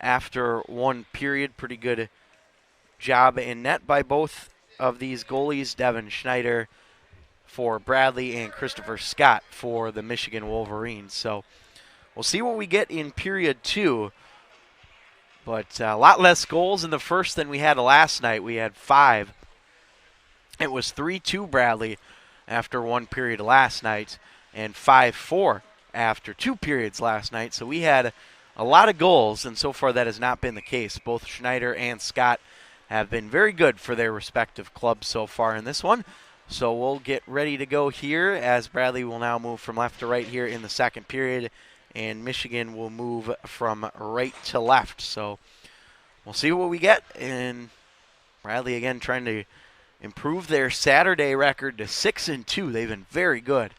after one period. Pretty good job in net by both of these goalies, Devin Schneider for Bradley and Christopher Scott for the Michigan Wolverines. So we'll see what we get in period 2. But a lot less goals in the first than we had last night. We had 5. It was 3-2 Bradley after one period last night, and 5-4 after 2 periods last night. So we had a lot of goals, and so far that has not been the case. Both Schneider and Scott have been very good for their respective clubs so far in this one. So we'll get ready to go here as Bradley will now move from left to right here in the second period, and Michigan will move from right to left. So we'll see what we get. And Bradley again trying to improve their Saturday record to 6-2. They've been very good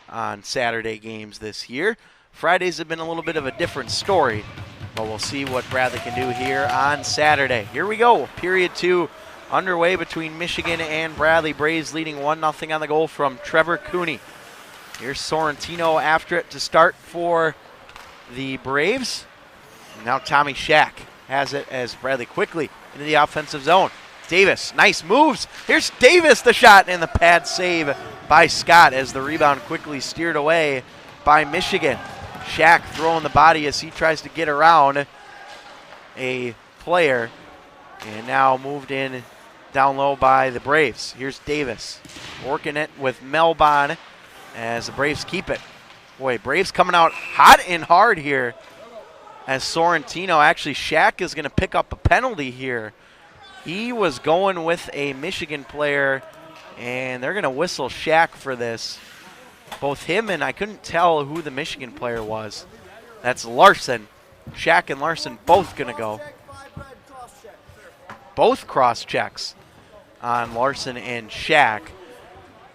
on Saturday games this year. Fridays have been a little bit of a different story, but we'll see what Bradley can do here on Saturday. Here we go. Period 2 underway between Michigan and Bradley. Braves leading 1-0 on the goal from Trevor Cooney. Here's Sorrentino after it to start for the Braves. Now Tommy Shack has it as Bradley quickly into the offensive zone. Davis, nice moves. Here's Davis, the shot, and the pad save by Scott as the rebound quickly steered away by Michigan. Shack throwing the body as he tries to get around a player, and now moved in down low by the Braves. Here's Davis working it with Melbon as the Braves keep it. Boy, Braves coming out hot and hard here as Sorrentino, actually Shack is going to pick up a penalty here. He was going with a Michigan player, and they're going to whistle Shack for this. Both him and I couldn't tell who the Michigan player was. That's Larson. Shack and Larson both going to go. Both cross checks on Larson and Shack.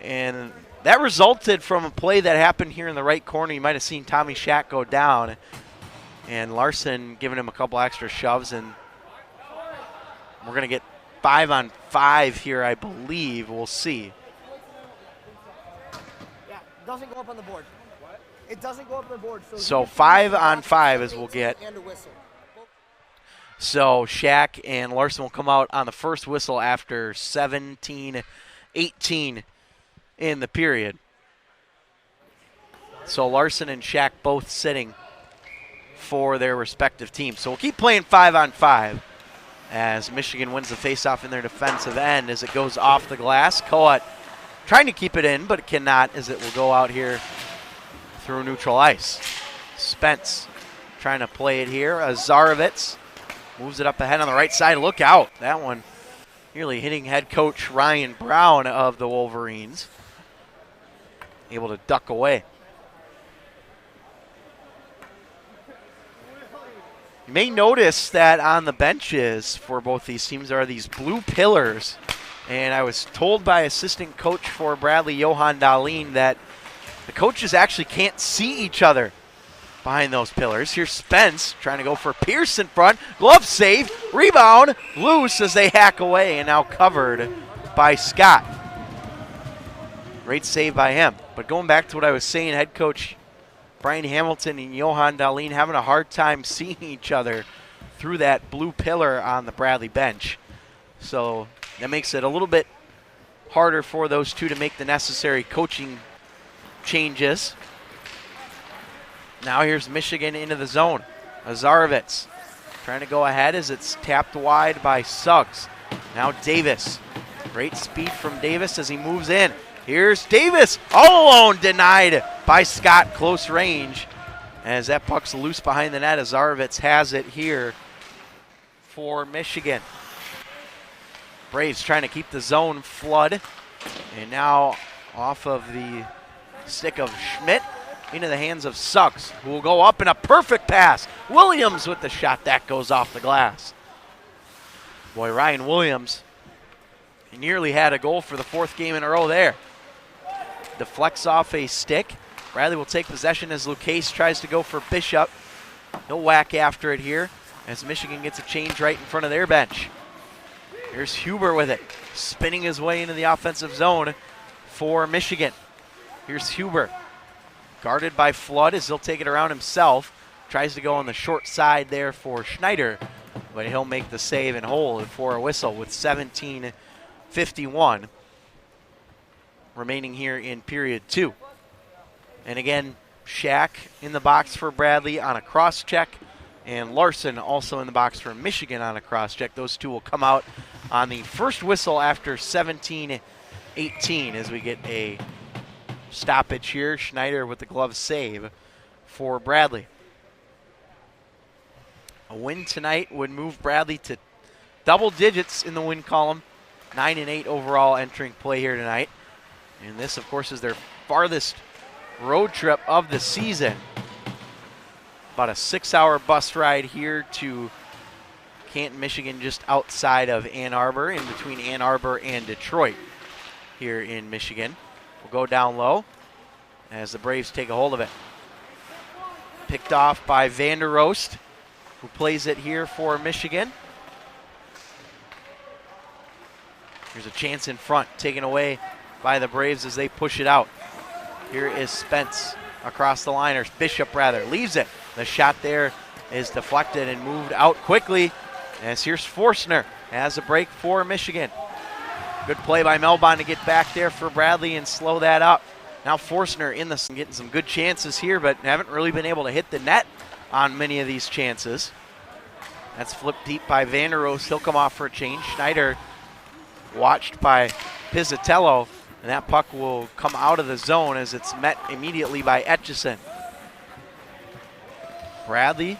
And that resulted from a play that happened here in the right corner. You might have seen Tommy Shack go down, and Larson giving him a couple extra shoves, and we're going to get 5-on-5 here, I believe. We'll see. Yeah, it doesn't go up on the board. What? It doesn't go up on the board. So 5-on-5 as we'll get. So Shack and Larson will come out on the first whistle after 17-18 in the period. So Larson and Shack both sitting for their respective teams. So we'll keep playing 5-on-5 as Michigan wins the faceoff in their defensive end as it goes off the glass. Coat trying to keep it in, but it cannot as it will go out here through neutral ice. Spence trying to play it here. Azarovitz moves it up ahead on the right side. Look out. That one nearly hitting head coach Ryan Brown of the Wolverines. Able to duck away. You may notice that on the benches for both these teams are these blue pillars. And I was told by assistant coach for Bradley, Johan Dahlin, that the coaches actually can't see each other behind those pillars. Here's Spence trying to go for Pierce in front. Glove save, rebound, loose as they hack away, and now covered by Scott. Great save by him. But going back to what I was saying, head coach Brian Hamilton and Johan Dahlin having a hard time seeing each other through that blue pillar on the Bradley bench. So that makes it a little bit harder for those two to make the necessary coaching changes. Now here's Michigan into the zone. Azarovitz trying to go ahead as it's tapped wide by Suggs. Now Davis. Great speed from Davis as he moves in. Here's Davis, all alone, denied by Scott, close range. As that puck's loose behind the net, Azarovitz has it here for Michigan. Braves trying to keep the zone flood. And now off of the stick of Schmidt into the hands of Suggs, who will go up in a perfect pass. Williams with the shot. That goes off the glass. Boy, Ryan Williams, he nearly had a goal for the 4th game in a row there. Deflects off a stick. Bradley will take possession as Lucchese tries to go for Bishop. He'll whack after it here as Michigan gets a change right in front of their bench. Here's Huber with it, spinning his way into the offensive zone for Michigan. Here's Huber, guarded by Flood as he'll take it around himself. Tries to go on the short side there for Schneider, but he'll make the save and hold for a whistle with 17:51 remaining here in period 2. And again, Shack in the box for Bradley on a cross check, and Larson also in the box for Michigan on a cross check. Those two will come out on the first whistle after 17:18 as we get a stoppage here. Schneider with the glove save for Bradley. A win tonight would move Bradley to double digits in the win column. 9-8 overall entering play here tonight. And this, of course, is their farthest road trip of the season. About a 6-hour bus ride here to Canton, Michigan, just outside of Ann Arbor, in between Ann Arbor and Detroit here in Michigan. We'll go down low as the Braves take a hold of it. Picked off by Vanderoost, who plays it here for Michigan. Here's a chance in front, taken away by the Braves as they push it out. Here is Spence across the line, or Bishop rather, leaves it. The shot there is deflected and moved out quickly. As here's Forstner has a break for Michigan. Good play by Melbon to get back there for Bradley and slow that up. Now Forstner in the getting some good chances here, but haven't really been able to hit the net on many of these chances. That's flipped deep by Vanderoost. He'll come off for a change. Schneider watched by Pizzatello, and that puck will come out of the zone as it's met immediately by Etchison. Bradley,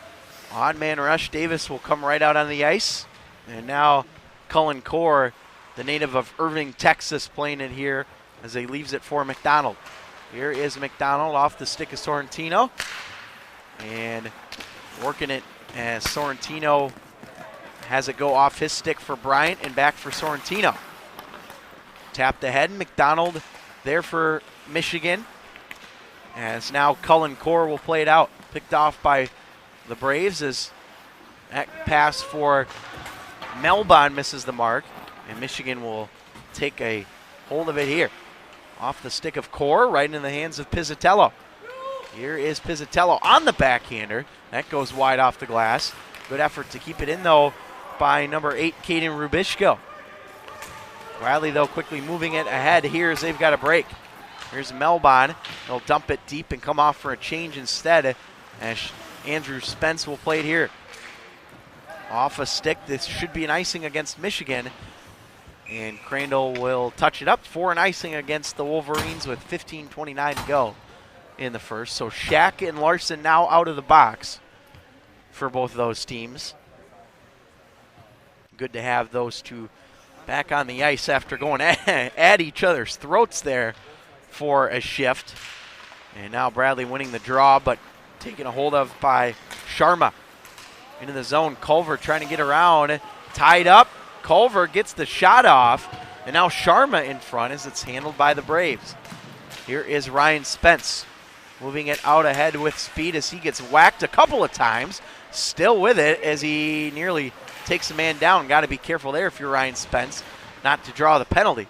odd man rush. Davis will come right out on the ice. And now Cullen Core, the native of Irving, Texas, playing it here as he leaves it for McDonald. Here is McDonald off the stick of Sorrentino. And working it as Sorrentino has it go off his stick for Bryant and back for Sorrentino. Tapped ahead, McDonald there for Michigan. As now Cullen Core will play it out. Picked off by the Braves as that pass for Melbon misses the mark. And Michigan will take a hold of it here. Off the stick of Core, right into the hands of Pizzatello. Here is Pizzatello on the backhander. That goes wide off the glass. Good effort to keep it in, though, by number 8, Caden Rubishko. Bradley, though, quickly moving it ahead here as they've got a break. Here's Melbon. He'll dump it deep and come off for a change instead, as Andrew Spence will play it here. Off a stick. This should be an icing against Michigan. And Crandall will touch it up for an icing against the Wolverines with 15:29 to go in the first. So Shack and Larson now out of the box for both of those teams. Good to have those two back on the ice after going at each other's throats there for a shift. And now Bradley winning the draw, but taken a hold of by Sharma. Into the zone, Culver trying to get around, tied up. Culver gets the shot off, and now Sharma in front as it's handled by the Braves. Here is Ryan Spence, moving it out ahead with speed as he gets whacked a couple of times. Still with it as he nearly takes a man down. Got to be careful there if you're Ryan Spence, not to draw the penalty.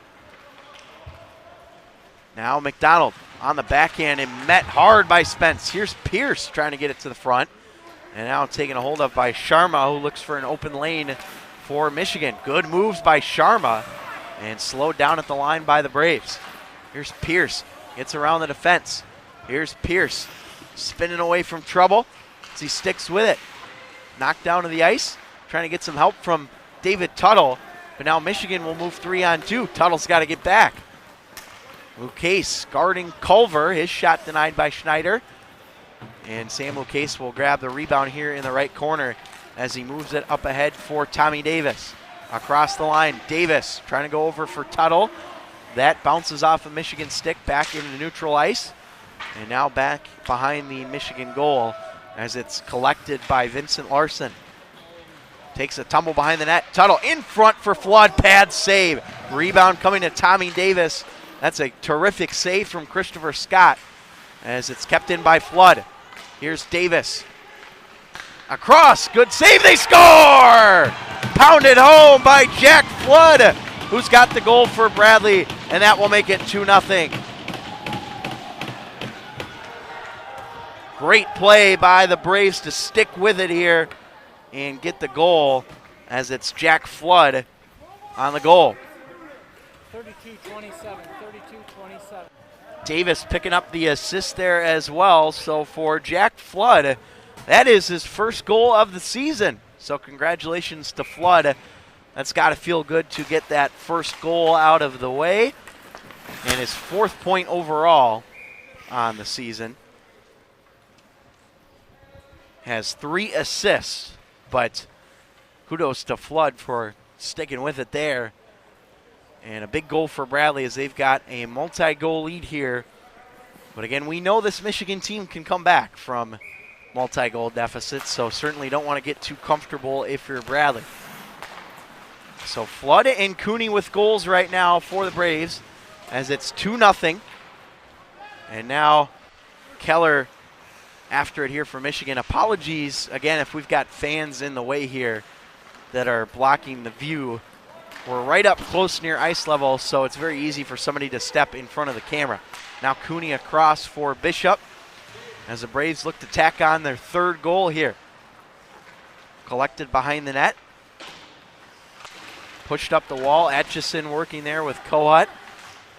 Now McDonald on the backhand and met hard by Spence. Here's Pierce trying to get it to the front. And now taken a hold of by Sharma, who looks for an open lane for Michigan. Good moves by Sharma and slowed down at the line by the Braves. Here's Pierce, gets around the defense. Here's Pierce, spinning away from trouble as he sticks with it. Knocked down to the ice, trying to get some help from David Tuttle, but now Michigan will move 3-on-2. Tuttle's got to get back. Lucchese guarding Culver, his shot denied by Schneider. And Sam Lucchese will grab the rebound here in the right corner as he moves it up ahead for Tommy Davis. Across the line, Davis trying to go over for Tuttle. That bounces off a Michigan stick back into neutral ice. And now back behind the Michigan goal as it's collected by Vincent Larson. Takes a tumble behind the net. Tuttle in front for Flood. Pad save. Rebound coming to Tommy Davis. That's a terrific save from Christopher Scott as it's kept in by Flood. Here's Davis. Across. Good save. They score! Pounded home by Jack Flood, who's got the goal for Bradley, and that will make it 2-0. Great play by the Braves to stick with it here and get the goal as it's Jack Flood on the goal. 32-27, 32-27. Davis picking up the assist there as well. So for Jack Flood, that is his first goal of the season. So congratulations to Flood. That's got to feel good to get that first goal out of the way. And his 4th point overall on the season. Has 3 assists, but kudos to Flood for sticking with it there. And a big goal for Bradley as they've got a multi-goal lead here. But again, we know this Michigan team can come back from multi-goal deficits, so certainly don't want to get too comfortable if you're Bradley. So Flood and Cooney with goals right now for the Braves as it's 2-0. And now Keller after it here for Michigan. Apologies again if we've got fans in the way here that are blocking the view. We're right up close near ice level, so it's very easy for somebody to step in front of the camera. Now Cooney across for Bishop as the Braves look to tack on their 3rd goal here. Collected behind the net. Pushed up the wall. Atchison working there with Kohut.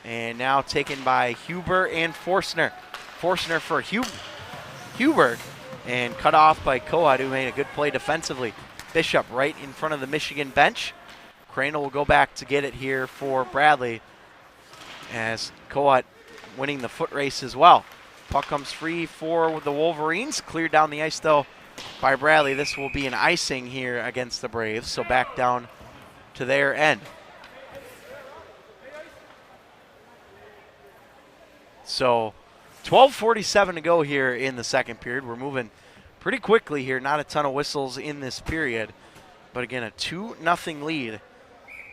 And now taken by Huber and Forstner. Forstner for Huber and cut off by Kohut, who made a good play defensively. Bishop right in front of the Michigan bench. Crandall will go back to get it here for Bradley as Kohut winning the foot race as well. Puck comes free for the Wolverines. Cleared down the ice, though, by Bradley. This will be an icing here against the Braves, so back down to their end. So 12:47 to go here in the second period. We're moving pretty quickly here. Not a ton of whistles in this period. But again, a 2-0 lead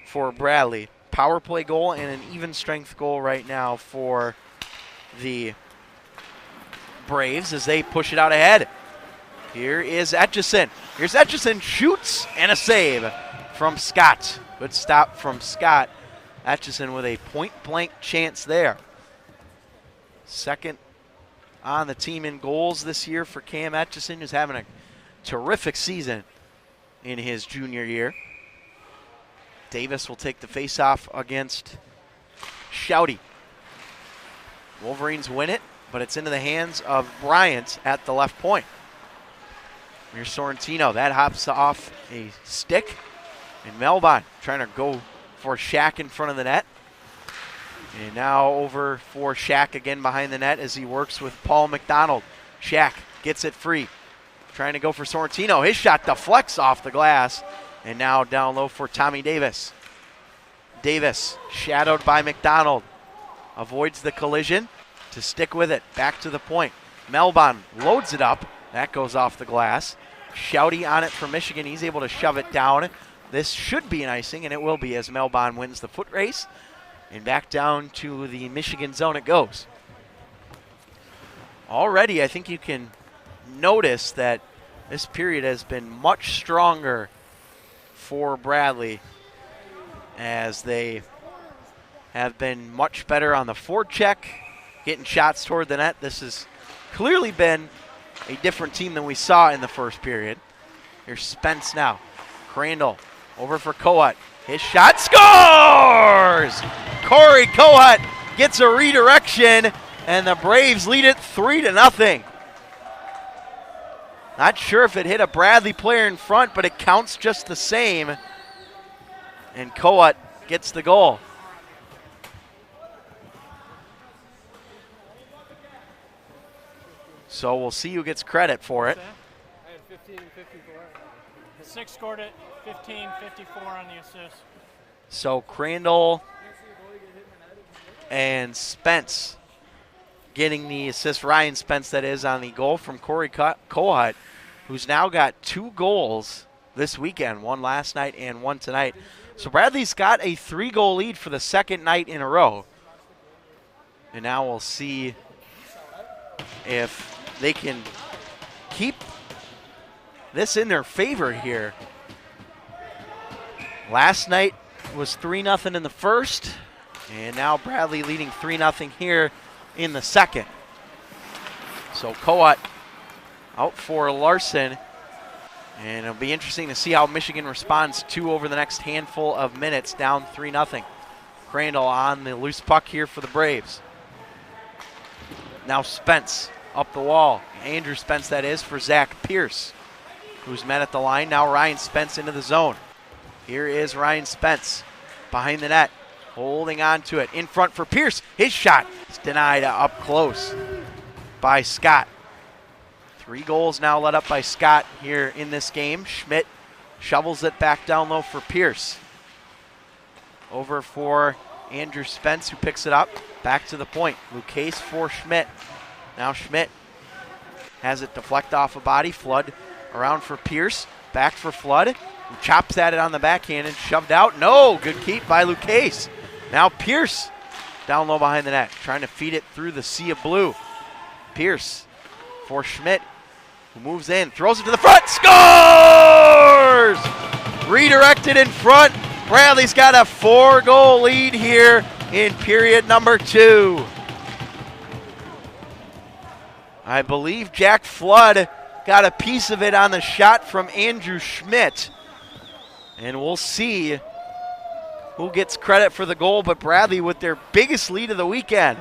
for Bradley. Power play goal and an even strength goal right now for the Braves as they push it out ahead. Here is Etchison. Here's Etchison, shoots, and a save from Scott. Good stop from Scott. Etchison with a point-blank chance there. Second on the team in goals this year for Cam Etchison, who's having a terrific season in his junior year. Davis will take the face-off against Shouty. Wolverines win it, but it's into the hands of Bryant at the left point. Here's Sorrentino. That hops off a stick. And Melbon trying to go for Shack in front of the net. And now over for Shack again behind the net as he works with Paul McDonald. Shack gets it free. Trying to go for Sorrentino. His shot deflects off the glass. And now down low for Tommy Davis. Davis shadowed by McDonald. Avoids the collision to stick with it. Back to the point. Melbon loads it up. That goes off the glass. Shouty on it for Michigan. He's able to shove it down. This should be an icing, and it will be as Melbon wins the foot race. And back down to the Michigan zone it goes. Already, I think you can notice that this period has been much stronger for Bradley as they have been much better on the forecheck, getting shots toward the net. This has clearly been a different team than we saw in the first period. Here's Spence now. Crandall over for Kohut. His shot scores! Corey Kohut gets a redirection, and the Braves lead it 3-0. Not sure if it hit a Bradley player in front, but it counts just the same. And Kohut gets the goal. So we'll see who gets credit for it. I had 15 and 54. 6 scored it, 15-54 on the assist. So Crandall and Spence getting the assist. Ryan Spence, that is, on the goal from Corey Kohut, who's now got 2 goals this weekend, 1 last night and 1 tonight. So Bradley's got a 3-goal lead for the second night in a row. And now we'll see if they can keep this in their favor here. Last night was 3-0 in the first, and now Bradley leading 3-0 here in the second. So Kohut out for Larson, and it'll be interesting to see how Michigan responds to over the next handful of minutes, down 3-0. Crandall on the loose puck here for the Braves. Now Spence up the wall. Andrew Spence, that is, for Zach Pierce, who's met at the line. Now Ryan Spence into the zone. Here is Ryan Spence behind the net, holding on to it. In front for Pierce. His shot is denied up close by Scott. 3 goals now let up by Scott here in this game. Schmidt shovels it back down low for Pierce. Over for Andrew Spence, who picks it up. Back to the point. Lucas for Schmidt. Now Schmidt has it deflect off a body. Flood around for Pierce. Back for Flood, who chops at it on the backhand and shoved out. No, good keep by Lucas. Now Pierce down low behind the net, trying to feed it through the sea of blue. Pierce for Schmidt, who moves in, throws it to the front, scores! Redirected in front. Bradley's got a 4-goal lead here in period number 2. I believe Jack Flood got a piece of it on the shot from Andrew Schmidt. And we'll see who gets credit for the goal, but Bradley with their biggest lead of the weekend.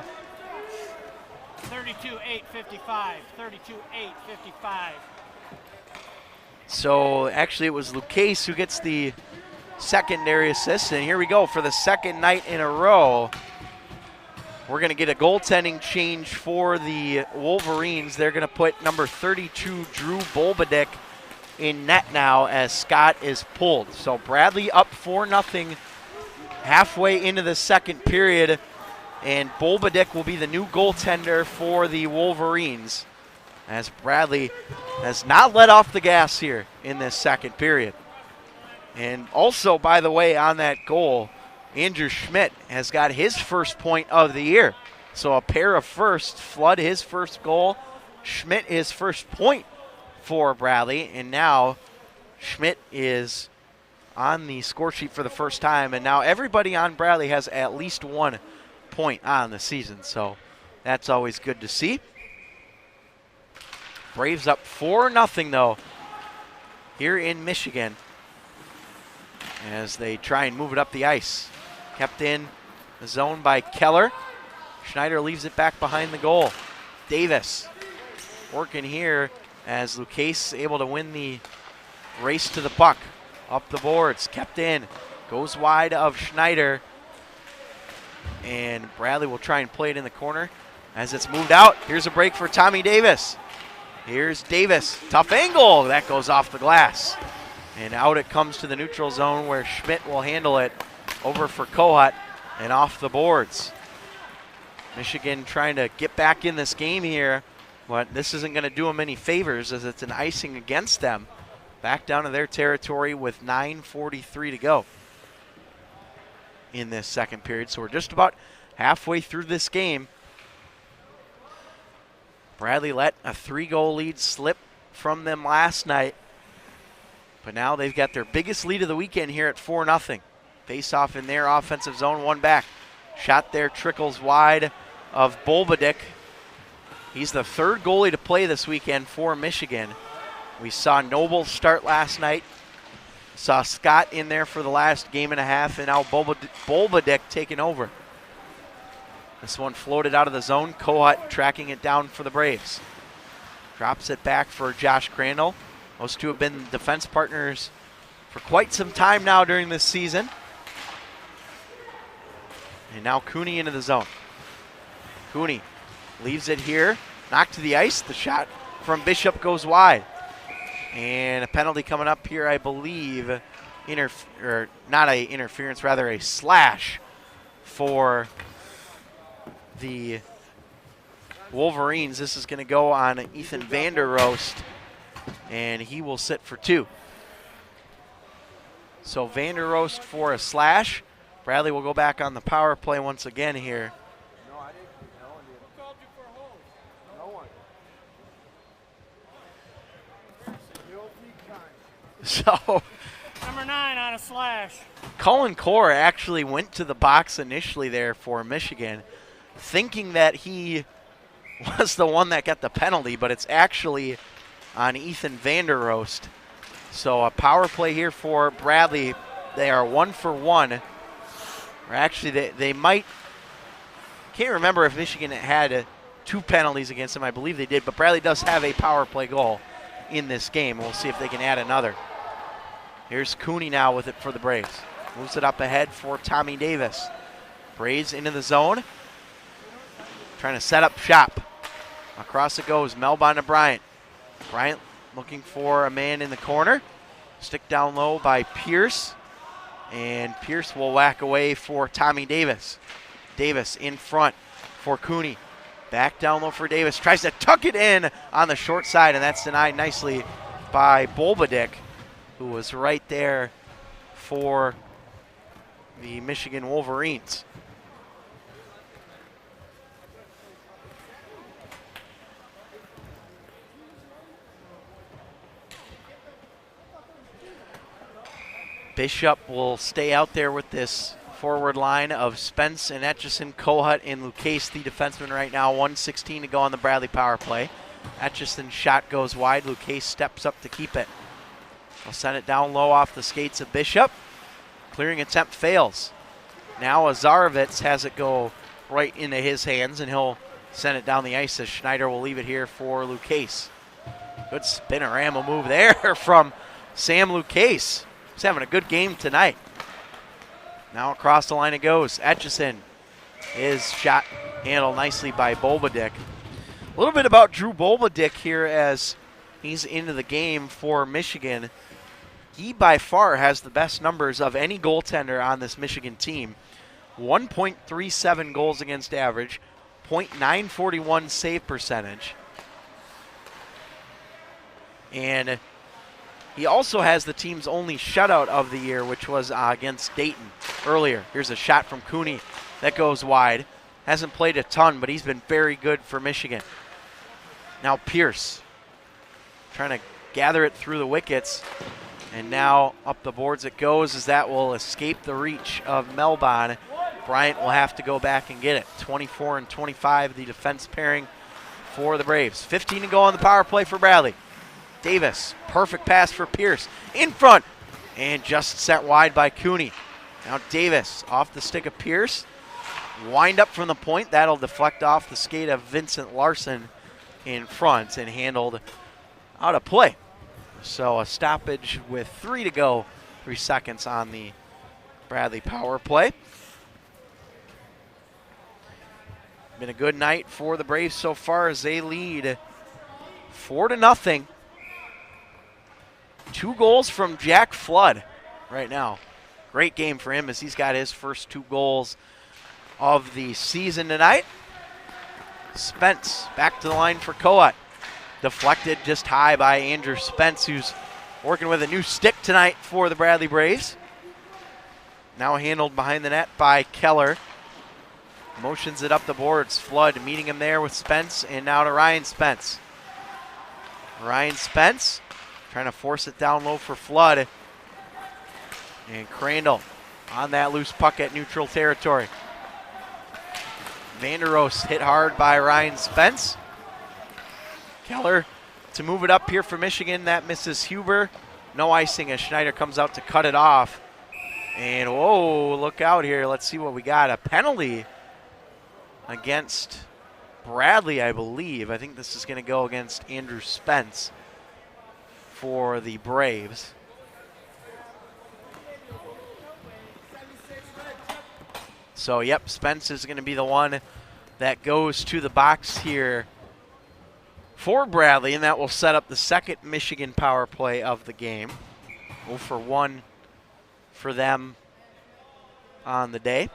32-8-55, 32-8-55. So actually it was Lucas who gets the secondary assist, and here we go for the second night in a row. We're going to get a goaltending change for the Wolverines. They're going to put number 32, Drew Bolbadick, in net now as Scott is pulled. So Bradley up 4-0 halfway into the second period, and Bolbadick will be the new goaltender for the Wolverines, as Bradley has not let off the gas here in this second period. And also, by the way, on that goal, Andrew Schmidt has got his first point of the year. So a pair of firsts. Flood his first goal, Schmidt his first point for Bradley, and now Schmidt is on the score sheet for the first time, and now everybody on Bradley has at least 1 point on the season, so that's always good to see. Braves up 4-0 though here in Michigan as they try and move it up the ice. Kept in the zone by Keller. Schneider leaves it back behind the goal. Davis working here as Lucas able to win the race to the puck. Up the boards, kept in, goes wide of Schneider. And Bradley will try and play it in the corner as it's moved out. Here's a break for Tommy Davis. Here's Davis, tough angle, that goes off the glass. And out it comes to the neutral zone where Schmidt will handle it. Over for Kohut and off the boards. Michigan trying to get back in this game here, but this isn't going to do them any favors as it's an icing against them. Back down to their territory with 9:43 to go in this second period. So we're just about halfway through this game. Bradley let a 3-goal lead slip from them last night, but now they've got their biggest lead of the weekend here at 4-0. Face off in their offensive zone, 1 back. Shot there trickles wide of Bolbadick. He's the 3rd goalie to play this weekend for Michigan. We saw Noble start last night. Saw Scott in there for the last game and a half, and now Bolbadick taking over. This one floated out of the zone. Kohut tracking it down for the Braves. Drops it back for Josh Crandall. Those two have been defense partners for quite some time now during this season. And now Cooney into the zone. Cooney leaves it here, knocked to the ice. The shot from Bishop goes wide. And a penalty coming up here, I believe, not a interference, rather a slash for the Wolverines. This is going to go on Ethan Vanderoost, and he will sit for 2. So Vanderoost for a slash. Bradley will go back on the power play once again here. No, I didn't. No one did. Who called you for a hold? No one. So Number 9 on a slash. Cullen Core actually went to the box initially there for Michigan, thinking that he was the one that got the penalty, but it's actually on Ethan Vanderoost. So a power play here for Bradley. They are 1 for 1. Or actually, they might. Can't remember if Michigan had 2 penalties against them. I believe they did, but Bradley does have a power play goal in this game. We'll see if they can add another. Here's Cooney now with it for the Braves. Moves it up ahead for Tommy Davis. Braves into the zone. Trying to set up shop. Across it goes. Melbon to Bryant. Bryant looking for a man in the corner. Stick down low by Pierce. And Pierce will whack away for Tommy Davis. Davis in front for Cooney. Back down low for Davis. Tries to tuck it in on the short side, and that's denied nicely by Bolbadick, who was right there for the Michigan Wolverines. Bishop will stay out there with this forward line of Spence and Etchison, Kohut, and Lucchese, the defenseman right now. 1:16 to go on the Bradley power play. Etchison's shot goes wide. Lucchese steps up to keep it. He'll send it down low off the skates of Bishop. Clearing attempt fails. Now Azarovitz has it go right into his hands, and he'll send it down the ice as Schneider will leave it here for Lucchese. Good spinorama move there from Sam Lucchese. He's having a good game tonight. Now across the line it goes. Etchison. His shot handled nicely by Bolbadick. A little bit about Drew Bolbadick here as he's into the game for Michigan. He by far has the best numbers of any goaltender on this Michigan team. 1.37 goals against average, .941 save percentage. And he also has the team's only shutout of the year, which was against Dayton earlier. Here's a shot from Cooney that goes wide. Hasn't played a ton, but he's been very good for Michigan. Now Pierce trying to gather it through the wickets. And now up the boards it goes, as that will escape the reach of Melbon. Bryant will have to go back and get it. 24 and 25, the defense pairing for the Braves. 15 to go on the power play for Bradley. Davis, perfect pass for Pierce. In front, and just sent wide by Cooney. Now Davis off the stick of Pierce. Wind up from the point. That'll deflect off the skate of Vincent Larson in front and handled out of play. So a stoppage with 3 to go, 3 seconds on the Bradley power play. Been a good night for the Braves so far as they lead 4-0. 2 goals from Jack Flood right now. Great game for him as he's got his first 2 goals of the season tonight. Spence back to the line for Kohut. Deflected just high by Andrew Spence, who's working with a new stick tonight for the Bradley Braves. Now handled behind the net by Keller. Motions it up the boards. Flood meeting him there with Spence, and now to Ryan Spence. Ryan Spence trying to force it down low for Flood. And Crandall on that loose puck at neutral territory. Vanderoost hit hard by Ryan Spence. Keller to move it up here for Michigan. That misses Huber. No icing as Schneider comes out to cut it off. And whoa, look out here. Let's see what we got. A penalty against Bradley, I believe. I think this is going to go against Andrew Spence for the Braves. So, yep, Spence is going to be the one that goes to the box here for Bradley, and that will set up the second Michigan power play of the game. 0 for 1 for them on the day.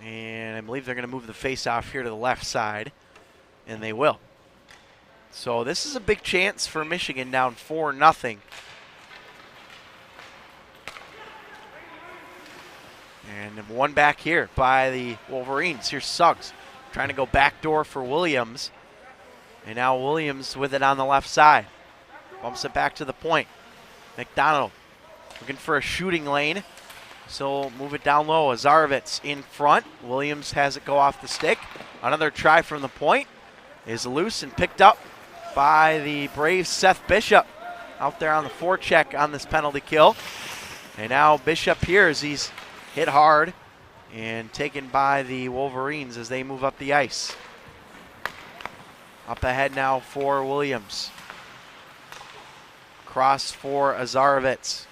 And I believe they're going to move the face-off here to the left side, and they will. So this is a big chance for Michigan, down 4-0. And one back here by the Wolverines. Here's Suggs trying to go backdoor for Williams. And now Williams with it on the left side. Bumps it back to the point. McDonald looking for a shooting lane. So move it down low. Azarovitz in front. Williams has it go off the stick. Another try from the point is loose and picked up by the Braves' Seth Bishop. Out there on the forecheck on this penalty kill. And now Bishop here as he's hit hard and taken by the Wolverines as they move up the ice. Up ahead now for Williams. Cross for Azarovitz,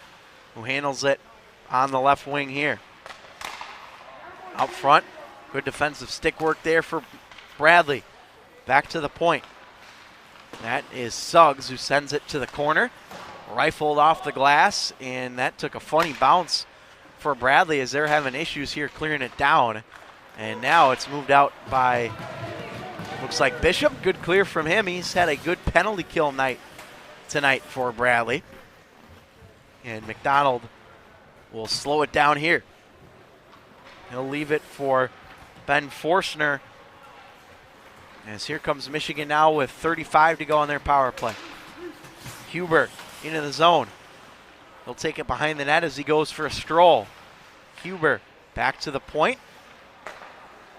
who handles it on the left wing here. Out front, good defensive stick work there for Bradley. Back to the point. That is Suggs who sends it to the corner. Rifled off the glass, and that took a funny bounce for Bradley as they're having issues here clearing it down. And now it's moved out by, looks like Bishop. Good clear from him. He's had a good penalty kill night tonight for Bradley. And McDonald will slow it down here. He'll leave it for Ben Forstner. As here comes Michigan now with 35 to go on their power play. Huber into the zone. He'll take it behind the net as he goes for a stroll. Huber back to the point.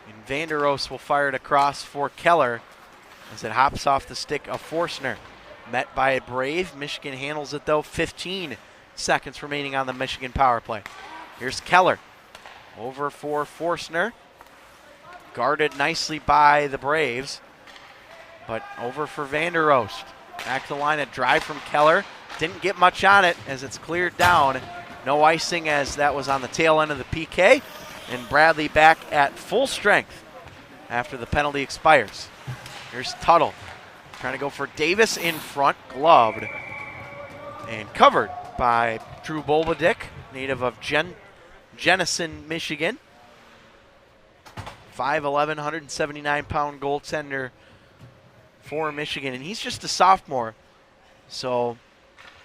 And Vanderoos will fire it across for Keller as it hops off the stick of Forstner. Met by a Brave. Michigan handles it though. 15 seconds remaining on the Michigan power play. Here's Keller. Over for Forstner. Guarded nicely by the Braves. But over for Vanderoos. Back to the line, a drive from Keller. Didn't get much on it as it's cleared down. No icing as that was on the tail end of the PK. And Bradley back at full strength after the penalty expires. Here's Tuttle. Trying to go for Davis in front, gloved. And covered by Drew Bolbadick, native of Jenison, Michigan. 5'11", 179-pound goaltender for Michigan. And he's just a sophomore. So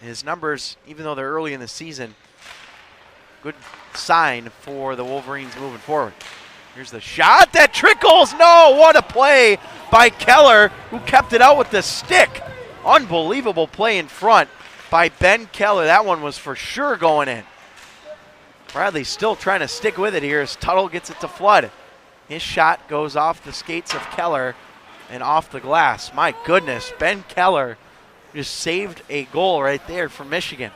his numbers, even though they're early in the season, good sign for the Wolverines moving forward. Here's the shot that trickles. No, what a play by Keller, who kept it out with the stick. Unbelievable play in front by Ben Keller. That one was for sure going in. Bradley's still trying to stick with it here as Tuttle gets it to Flood. His shot goes off the skates of Keller and off the glass. My goodness, Ben Keller just saved a goal right there for Michigan.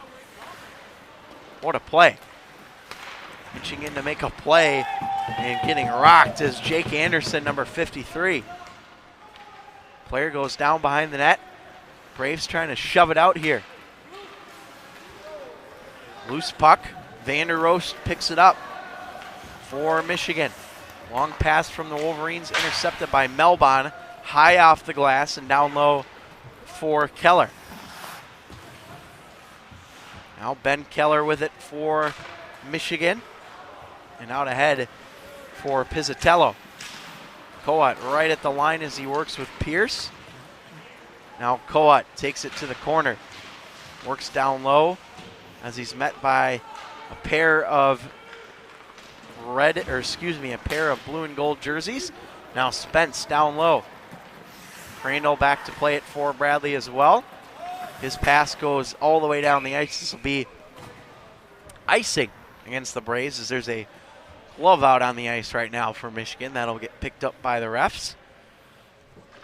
What a play. Pitching in to make a play and getting rocked is Jake Anderson, number 53. Player goes down behind the net. Braves trying to shove it out here. Loose puck. Vanderoos picks it up for Michigan. Long pass from the Wolverines, intercepted by Melbon. High off the glass and down low for Keller. Now Ben Keller with it for Michigan. And out ahead for Pizzatello. Coat right at the line as he works with Pierce. Now Coat takes it to the corner. Works down low as he's met by a pair of a pair of blue and gold jerseys. Now Spence down low. Crandall back to play it for Bradley as well. His pass goes all the way down the ice. This will be icing against the Braves as there's a glove out on the ice right now for Michigan. That'll get picked up by the refs.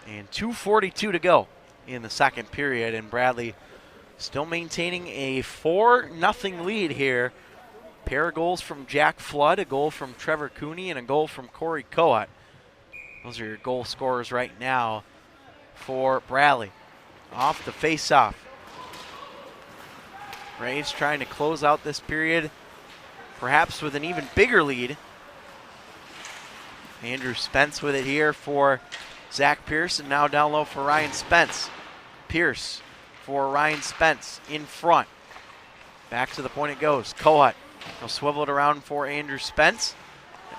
And 2:42 to go in the second period, and Bradley still maintaining a 4-0 lead here. Pair of goals from Jack Flood, a goal from Trevor Cooney, and a goal from Corey Coat. Those are your goal scorers right now for Bradley. Off the face-off. Braves trying to close out this period, perhaps with an even bigger lead. Andrew Spence with it here for Zach Pierce, and now down low for Ryan Spence. Pierce for Ryan Spence in front. Back to the point it goes. Kohut will swivel it around for Andrew Spence.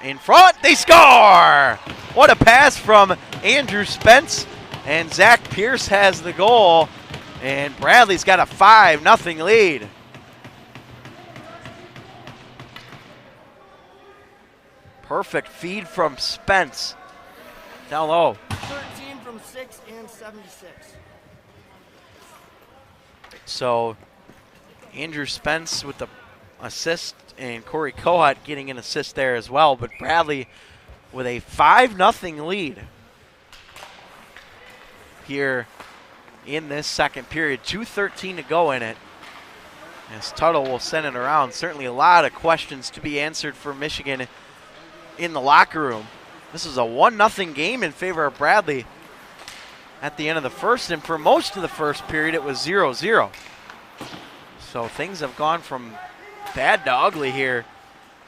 In front, they score! What a pass from Andrew Spence. And Zach Pierce has the goal. And Bradley's got a 5-0 lead. Perfect feed from Spence. Down low. 13 from 6 and 76. So Andrew Spence with the assist and Corey Kohut getting an assist there as well. But Bradley with a 5-0 lead here in this second period. 2:13 to go in it. As Tuttle will send it around. Certainly a lot of questions to be answered for Michigan in the locker room. This is a 1-0 game in favor of Bradley at the end of the first, and for most of the first period it was 0-0. So things have gone from bad to ugly here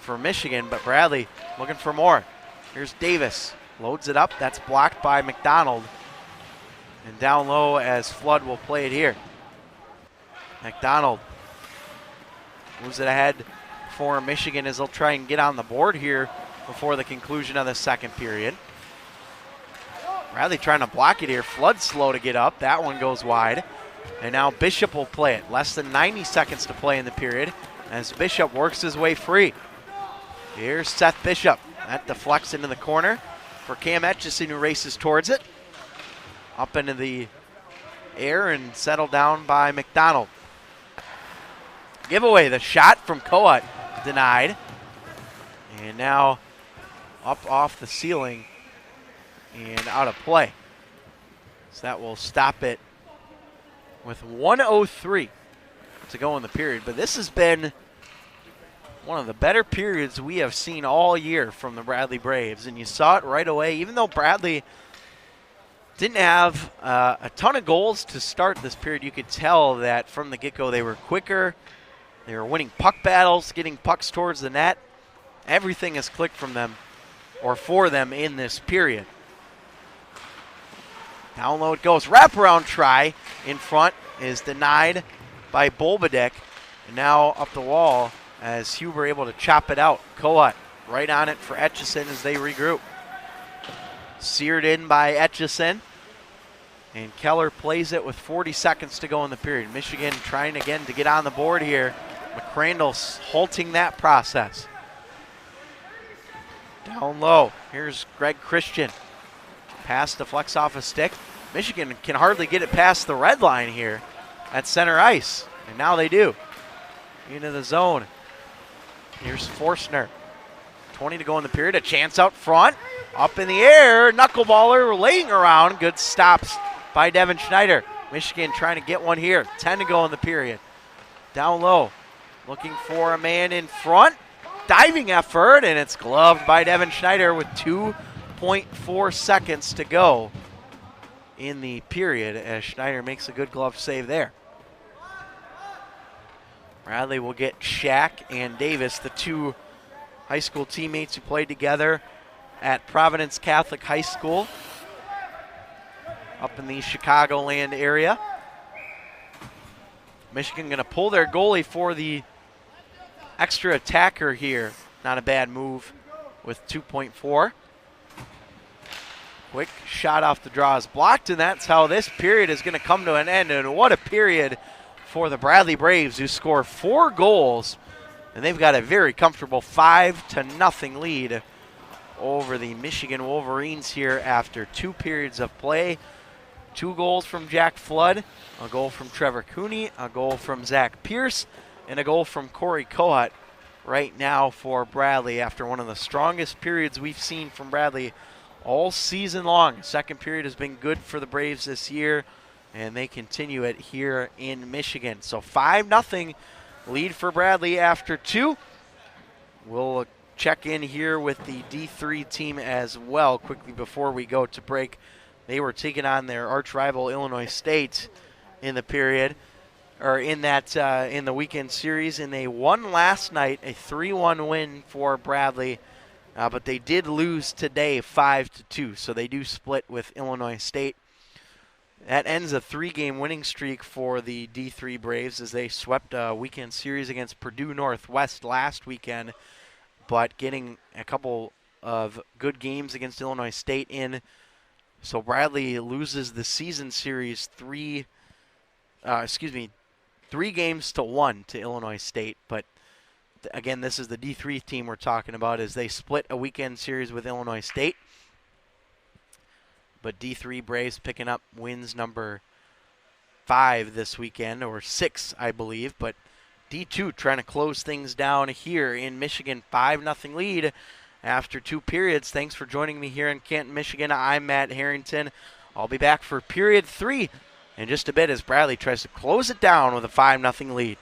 for Michigan, but Bradley looking for more. Here's Davis, loads it up, that's blocked by McDonald. And down low as Flood will play it here. McDonald moves it ahead for Michigan as they'll try and get on the board here before the conclusion of the second period. Bradley trying to block it here. Flood slow to get up. That one goes wide. And now Bishop will play it. Less than 90 seconds to play in the period as Bishop works his way free. Here's Seth Bishop. That deflects into the corner for Cam Etchison, who races towards it. Up into the air and settled down by McDonald. Giveaway, the shot from Kohut denied. And now up off the ceiling and out of play. So that will stop it with 1:03 to go in the period. But this has been one of the better periods we have seen all year from the Bradley Braves. And you saw it right away. Even though Bradley didn't have a ton of goals to start this period, you could tell that from the get-go they were quicker. They were winning puck battles, getting pucks towards the net. Everything has clicked from them, or for them, in this period. Down low it goes. Wraparound try in front is denied by Bolbadek. And now up the wall as Huber able to chop it out. Kohut right on it for Etchison as they regroup. Seared in by Etchison. And Keller plays it with 40 seconds to go in the period. Michigan trying again to get on the board here. McCrandle halting that process. Down low, here's Greg Christian. Pass deflects off a stick. Michigan can hardly get it past the red line here at center ice. And now they do. Into the zone. Here's Forstner. 20 to go in the period. A chance out front. Up in the air. Knuckleballer laying around. Good stops by Devin Schneider. Michigan trying to get one here. 10 to go in the period. Down low. Looking for a man in front. Diving effort, and it's gloved by Devin Schneider with 2.4 seconds to go in the period as Schneider makes a good glove save there. Bradley will get Shack and Davis, the two high school teammates who played together at Providence Catholic High School up in the Chicagoland area. Michigan going to pull their goalie for the extra attacker here. Not a bad move with 2.4. Quick shot off the draw is blocked, and that's how this period is going to come to an end. And what a period for the Bradley Braves, who score 4 goals, and they've got a very comfortable 5-0 lead over the Michigan Wolverines here after 2 periods of play. 2 goals from Jack Flood, a goal from Trevor Cooney, a goal from Zach Pierce, and a goal from Corey Kohut right now for Bradley after one of the strongest periods we've seen from Bradley all season long. Second period has been good for the Braves this year, and they continue it here in Michigan. So 5-0 lead for Bradley after 2. We'll check in here with the D3 team as well quickly before we go to break. They were taking on their arch rival Illinois State in the period, or in the weekend series, and they won last night, a 3-1 win for Bradley But they did lose today 5-2, so they do split with Illinois State. That ends a 3-game winning streak for the D3 Braves as they swept a weekend series against Purdue Northwest last weekend, but getting a couple of good games against Illinois State in. So Bradley loses the season series 3 games to 1 to Illinois State. But again, this is the D3 team we're talking about as they split a weekend series with Illinois State. But D3 Braves picking up wins number 5 this weekend, or 6, I believe. But D2 trying to close things down here in Michigan, 5-0 lead after 2 periods. Thanks for joining me here in Canton, Michigan. I'm Matt Harrington. I'll be back for period 3 in just a bit as Bradley tries to close it down with a 5-0 lead.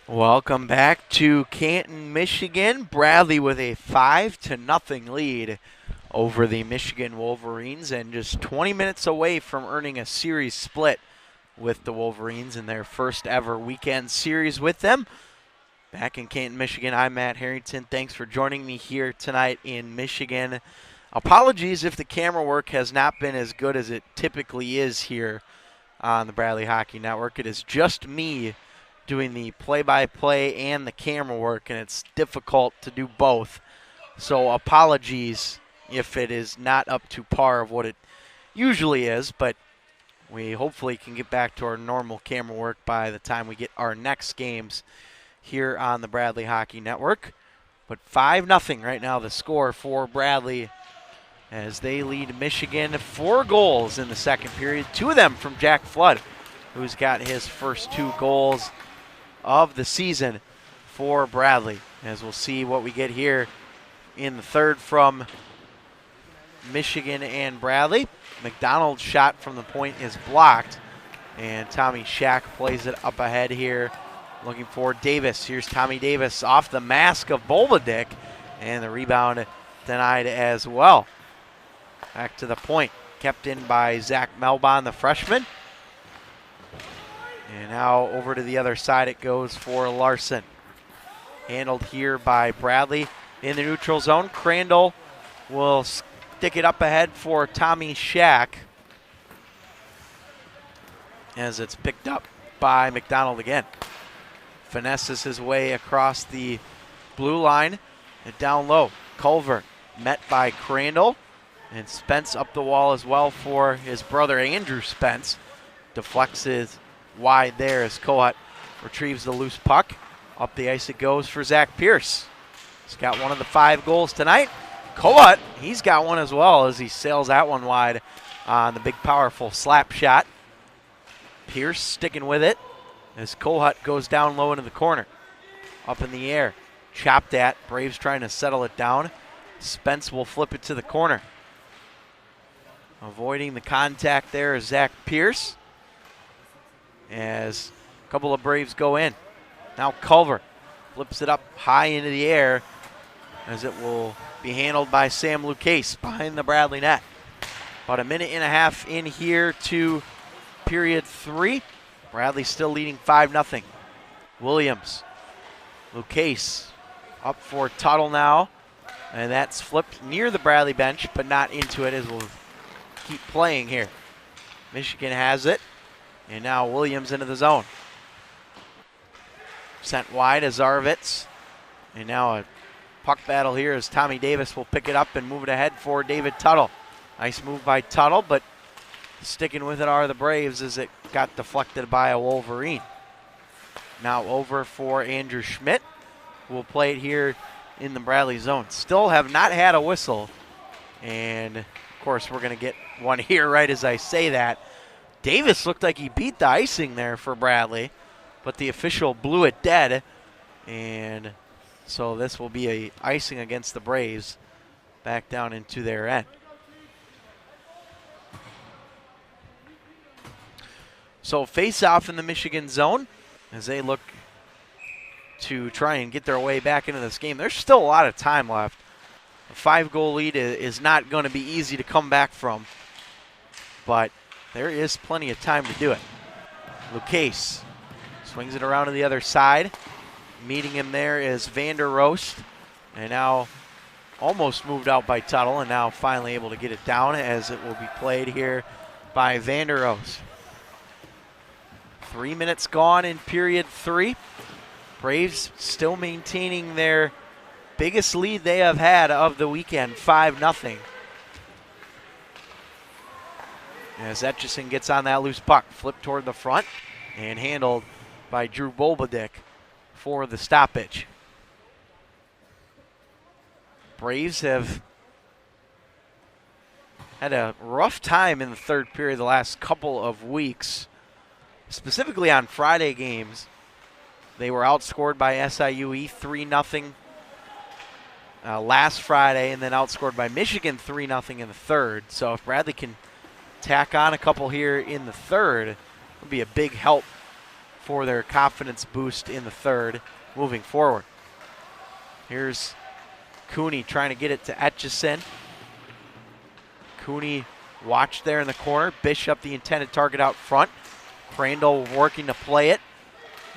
Welcome back to Canton, Michigan. Bradley with a 5-0 lead over the Michigan Wolverines, and just 20 minutes away from earning a series split with the Wolverines in their first ever weekend series with them. Back in Canton, Michigan, I'm Matt Harrington. Thanks for joining me here tonight in Michigan. Apologies if the camera work has not been as good as it typically is here on the Bradley Hockey Network. It is just me doing the play-by-play and the camera work, and it's difficult to do both. So apologies if it is not up to par of what it usually is, but we hopefully can get back to our normal camera work by the time we get our next games here on the Bradley Hockey Network. But 5-0 right now the score for Bradley as they lead Michigan 4 goals in the second period, 2 of them from Jack Flood, who's got his first 2 goals of the season for Bradley. As we'll see what we get here in the third from Michigan and Bradley. McDonald's shot from the point is blocked, and Tommy Shack plays it up ahead here, looking for Davis. Here's Tommy Davis off the mask of Bolbadick, and the rebound denied as well. Back to the point, kept in by Zach Melbon, the freshman. And now over to the other side it goes for Larson. Handled here by Bradley in the neutral zone. Crandall will stick it up ahead for Tommy Shack as it's picked up by McDonald again. Finesses his way across the blue line and down low. Culver met by Crandall, and Spence up the wall as well for his brother Andrew Spence. Deflects his wide there as Kohut retrieves the loose puck. Up the ice it goes for Zach Pierce. He's got one of the 5 goals tonight. Kohut, he's got one as well as he sails that one wide on the big powerful slap shot. Pierce sticking with it as Kohut goes down low into the corner. Up in the air, chopped at. Braves trying to settle it down. Spence will flip it to the corner. Avoiding the contact there is Zach Pierce as a couple of Braves go in. Now Culver flips it up high into the air as it will be handled by Sam Lucchese behind the Bradley net. About a minute and a half in here to period 3. Bradley still leading 5-0. Williams, Lucchese up for Tuttle now, and that's flipped near the Bradley bench but not into it as we'll keep playing here. Michigan has it. And now Williams into the zone. Sent wide as Zarovitz. And now a puck battle here as Tommy Davis will pick it up and move it ahead for David Tuttle. Nice move by Tuttle, but sticking with it are the Braves as it got deflected by a Wolverine. Now over for Andrew Schmidt, who will play it here in the Bradley zone. Still have not had a whistle. And, of course, we're going to get one here right as I say that. Davis looked like he beat the icing there for Bradley, but the official blew it dead, and so this will be a icing against the Braves back down into their end. So face-off in the Michigan zone as they look to try and get their way back into this game. There's still a lot of time left. A 5-goal lead is not going to be easy to come back from, but there is plenty of time to do it. Lucchese swings it around to the other side. Meeting him there is Vander Rost. And now almost moved out by Tuttle, and now finally able to get it down as it will be played here by Vander Rost. 3 minutes gone in period 3. Braves still maintaining their biggest lead they have had of the weekend, 5-0. As Etchison gets on that loose puck, flipped toward the front and handled by Drew Bolbadick for the stoppage. Braves have had a rough time in the third period the last couple of weeks, specifically on Friday games. They were outscored by SIUE 3-0 last Friday, and then outscored by Michigan 3-0 in the third. So if Bradley can tack on a couple here in the third, it would be a big help for their confidence boost in the third moving forward. Here's Cooney trying to get it to Etchison. Cooney watched there in the corner. Bishop, the intended target, out front. Crandall working to play it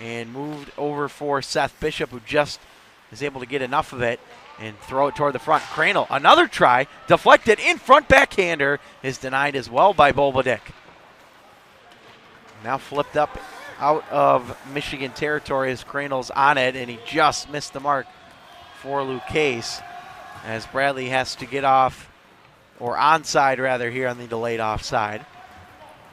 and moved over for Seth Bishop, who just is able to get enough of it and throw it toward the front. Crandall, another try, deflected in front, backhander is denied as well by Bolbodick. Now flipped up out of Michigan territory as Crandall's on it, and he just missed the mark for Lucchese as Bradley has to get off, or onside rather, here on the delayed offside.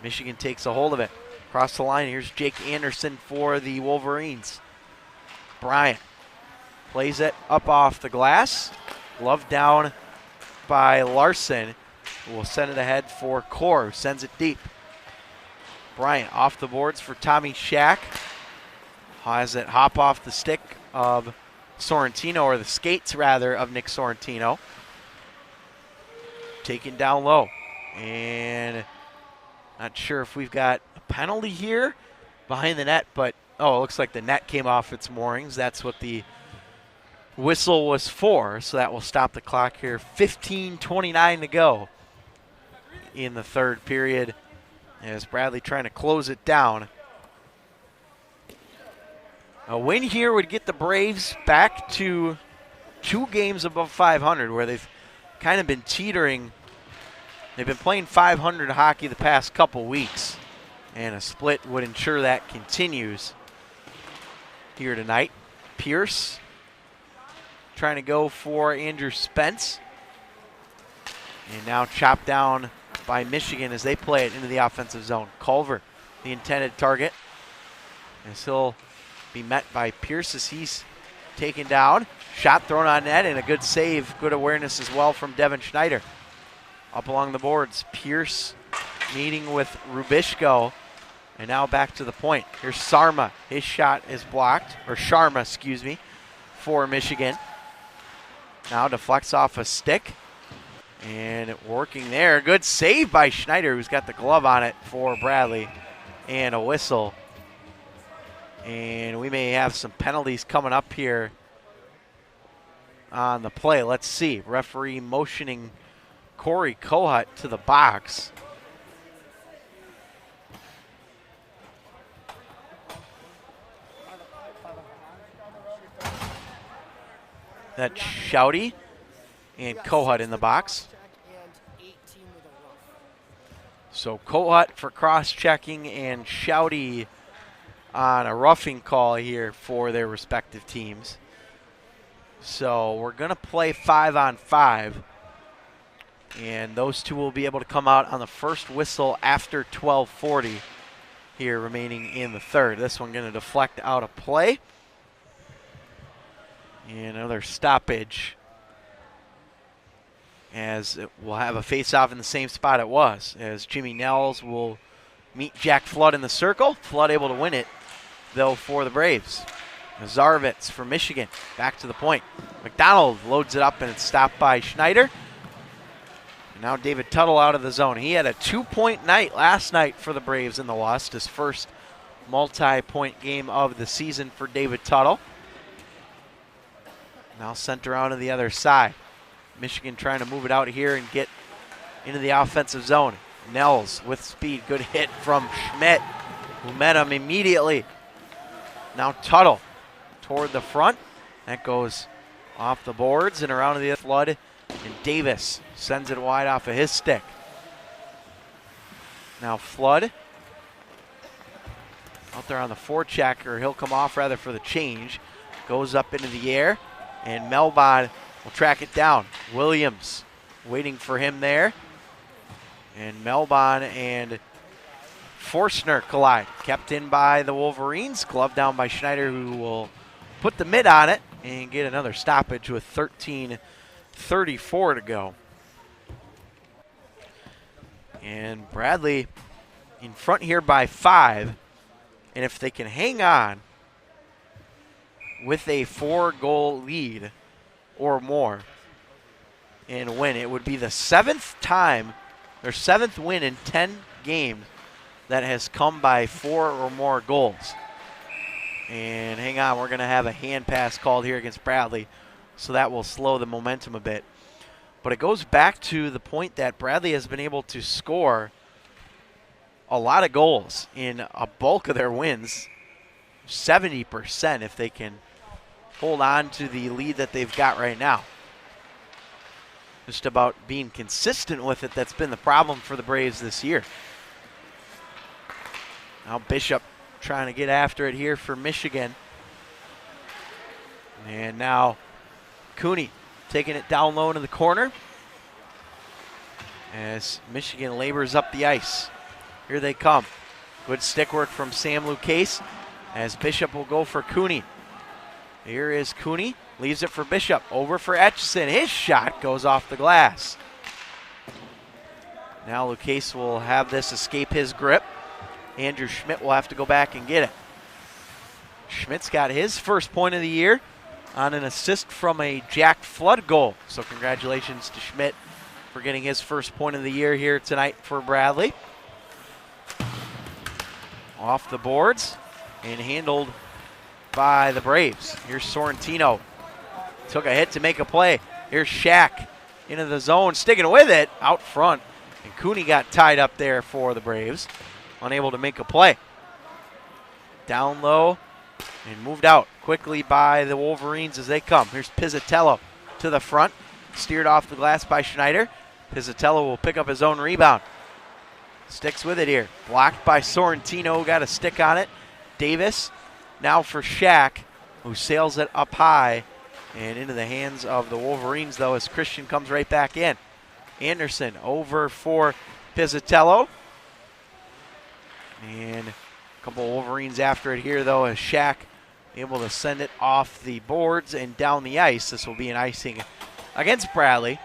Michigan takes a hold of it. Across the line, here's Jake Anderson for the Wolverines. Bryant plays it up off the glass. Glove down by Larson, who will send it ahead for Core, who sends it deep. Bryant off the boards for Tommy Shack. Has it hop off the stick of Sorrentino, or the skates rather, of Nick Sorrentino. Taken down low. And not sure if we've got a penalty here behind the net, but oh, it looks like the net came off its moorings. That's what the whistle was for, so that will stop the clock here. 15:29 to go in the third period as Bradley trying to close it down. A win here would get the Braves back to 2 games above 500, where they've kind of been teetering. They've been playing 500 hockey the past couple weeks, and a split would ensure that continues here tonight. Pierce trying to go for Andrew Spence, and now chopped down by Michigan as they play it into the offensive zone. Culver, the intended target, as he'll be met by Pierce as he's taken down. Shot thrown on net, and a good save, good awareness as well from Devin Schneider. Up along the boards, Pierce meeting with Rubishko, and now back to the point. Here's Sarma. His shot is blocked, or Sharma, excuse me, for Michigan. Now deflects off a stick, and working there. Good save by Schneider, who's got the glove on it for Bradley, and a whistle. And we may have some penalties coming up here on the play. Let's see. Referee motioning Corey Kohut to the box. That's Shouty and Kohut in the box. So Kohut for cross-checking and Shouty on a roughing call here for their respective teams. So we're going to play 5-on-5. And those two will be able to come out on the first whistle after 12:40 here remaining in the third. This one going to deflect out of play. And another stoppage as it will have a face-off in the same spot it was, as Jimmy Nels will meet Jack Flood in the circle. Flood able to win it, though, for the Braves. Zarvitz for Michigan, back to the point. McDonald loads it up, and it's stopped by Schneider. And now David Tuttle out of the zone. He had a 2-point night last night for the Braves in the loss, his first multi-point game of the season for David Tuttle. Now sent around to the other side. Michigan trying to move it out here and get into the offensive zone. Nels with speed, good hit from Schmidt, who met him immediately. Now Tuttle toward the front. That goes off the boards and around to the Flood. And Davis sends it wide off of his stick. Now Flood out there on the forecheck, or he'll come off rather for the change. Goes up into the air, and Melbon will track it down. Williams waiting for him there. And Melbon and Forstner collide. Kept in by the Wolverines. Glove down by Schneider, who will put the mid on it and get another stoppage with 13:34 to go. And Bradley in front here by 5. And if they can hang on with a 4-goal lead or more and win, it would be the 7th time, their 7th win in 10 games that has come by 4 or more goals. And hang on, we're going to have a hand pass called here against Bradley, so that will slow the momentum a bit. But it goes back to the point that Bradley has been able to score a lot of goals in a bulk of their wins, 70% if they can hold on to the lead that they've got right now. Just about being consistent with it, that's been the problem for the Braves this year. Now Bishop trying to get after it here for Michigan. And now Cooney taking it down low into the corner as Michigan labors up the ice. Here they come. Good stick work from Sam Lucchese as Bishop will go for Cooney. Here is Cooney, leaves it for Bishop, over for Etchison. His shot goes off the glass. Now Lucchese will have this escape his grip. Andrew Schmidt will have to go back and get it. Schmidt's got his first point of the year on an assist from a Jack Flood goal. So congratulations to Schmidt for getting his first point of the year here tonight for Bradley. Off the boards and handled by the Braves. Here's Sorrentino. Took a hit to make a play. Here's Shack into the zone, sticking with it out front. And Cooney got tied up there for the Braves. Unable to make a play. Down low and moved out quickly by the Wolverines as they come. Here's Pizzatello to the front. Steered off the glass by Schneider. Pizzatello will pick up his own rebound. Sticks with it here. Blocked by Sorrentino. Got a stick on it. Davis now for Shack, who sails it up high and into the hands of the Wolverines, though, as Christian comes right back in. Anderson over for Pizzatello. And a couple Wolverines after it here, though, as Shaq able to send it off the boards and down the ice. This will be an icing against Bradley,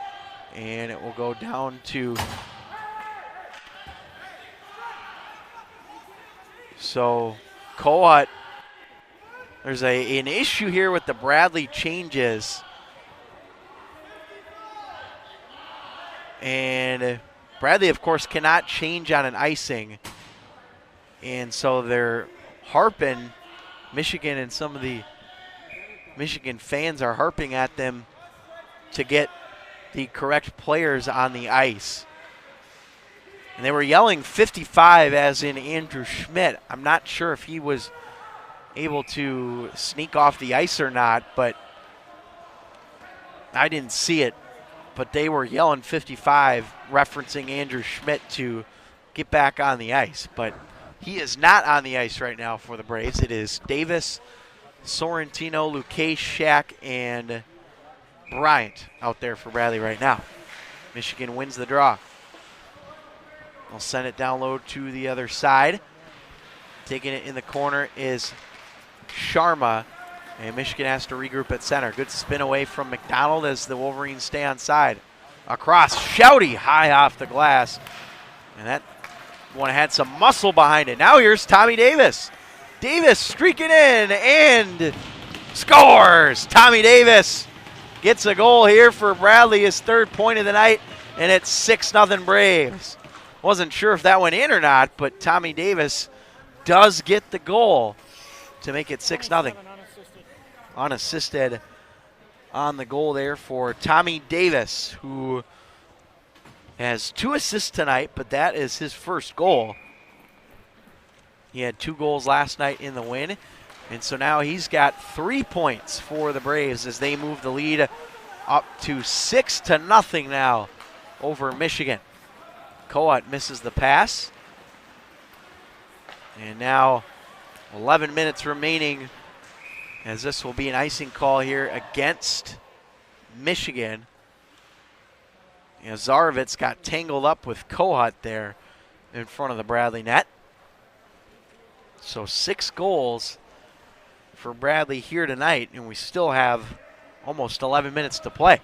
and it will go down to... So, Kohut, there's an issue here with the Bradley changes. And Bradley, of course, cannot change on an icing. And so they're harping, Michigan and some of the Michigan fans are harping at them to get the correct players on the ice. And they were yelling 55 as in Andrew Schmidt. I'm not sure if he was able to sneak off the ice or not, but I didn't see it. But they were yelling 55, referencing Andrew Schmidt to get back on the ice. But he is not on the ice right now for the Braves. It is Davis, Sorrentino, Lucchese, Shack, and Bryant out there for Bradley right now. Michigan wins the draw. They'll send it down low to the other side. Taking it in the corner is Sharma, and Michigan has to regroup at center. Good spin away from McDonald as the Wolverines stay on side. Across, Shouty high off the glass, and that one had some muscle behind it. Now here's Tommy Davis. Davis streaking in and scores! Tommy Davis gets a goal here for Bradley, his third point of the night, and it's 6-0 Braves. Wasn't sure if that went in or not, but Tommy Davis does get the goal to make it 6-0. Unassisted on the goal there for Tommy Davis, who has 2 assists tonight, but that is his first goal. He had 2 goals last night in the win, and so now he's got 3 points for the Braves as they move the lead up to 6-0 now over Michigan. Kohut misses the pass. And now 11 minutes remaining as this will be an icing call here against Michigan. You know, Zarovitz got tangled up with Kohut there in front of the Bradley net. So 6 goals for Bradley here tonight, and we still have almost 11 minutes to play.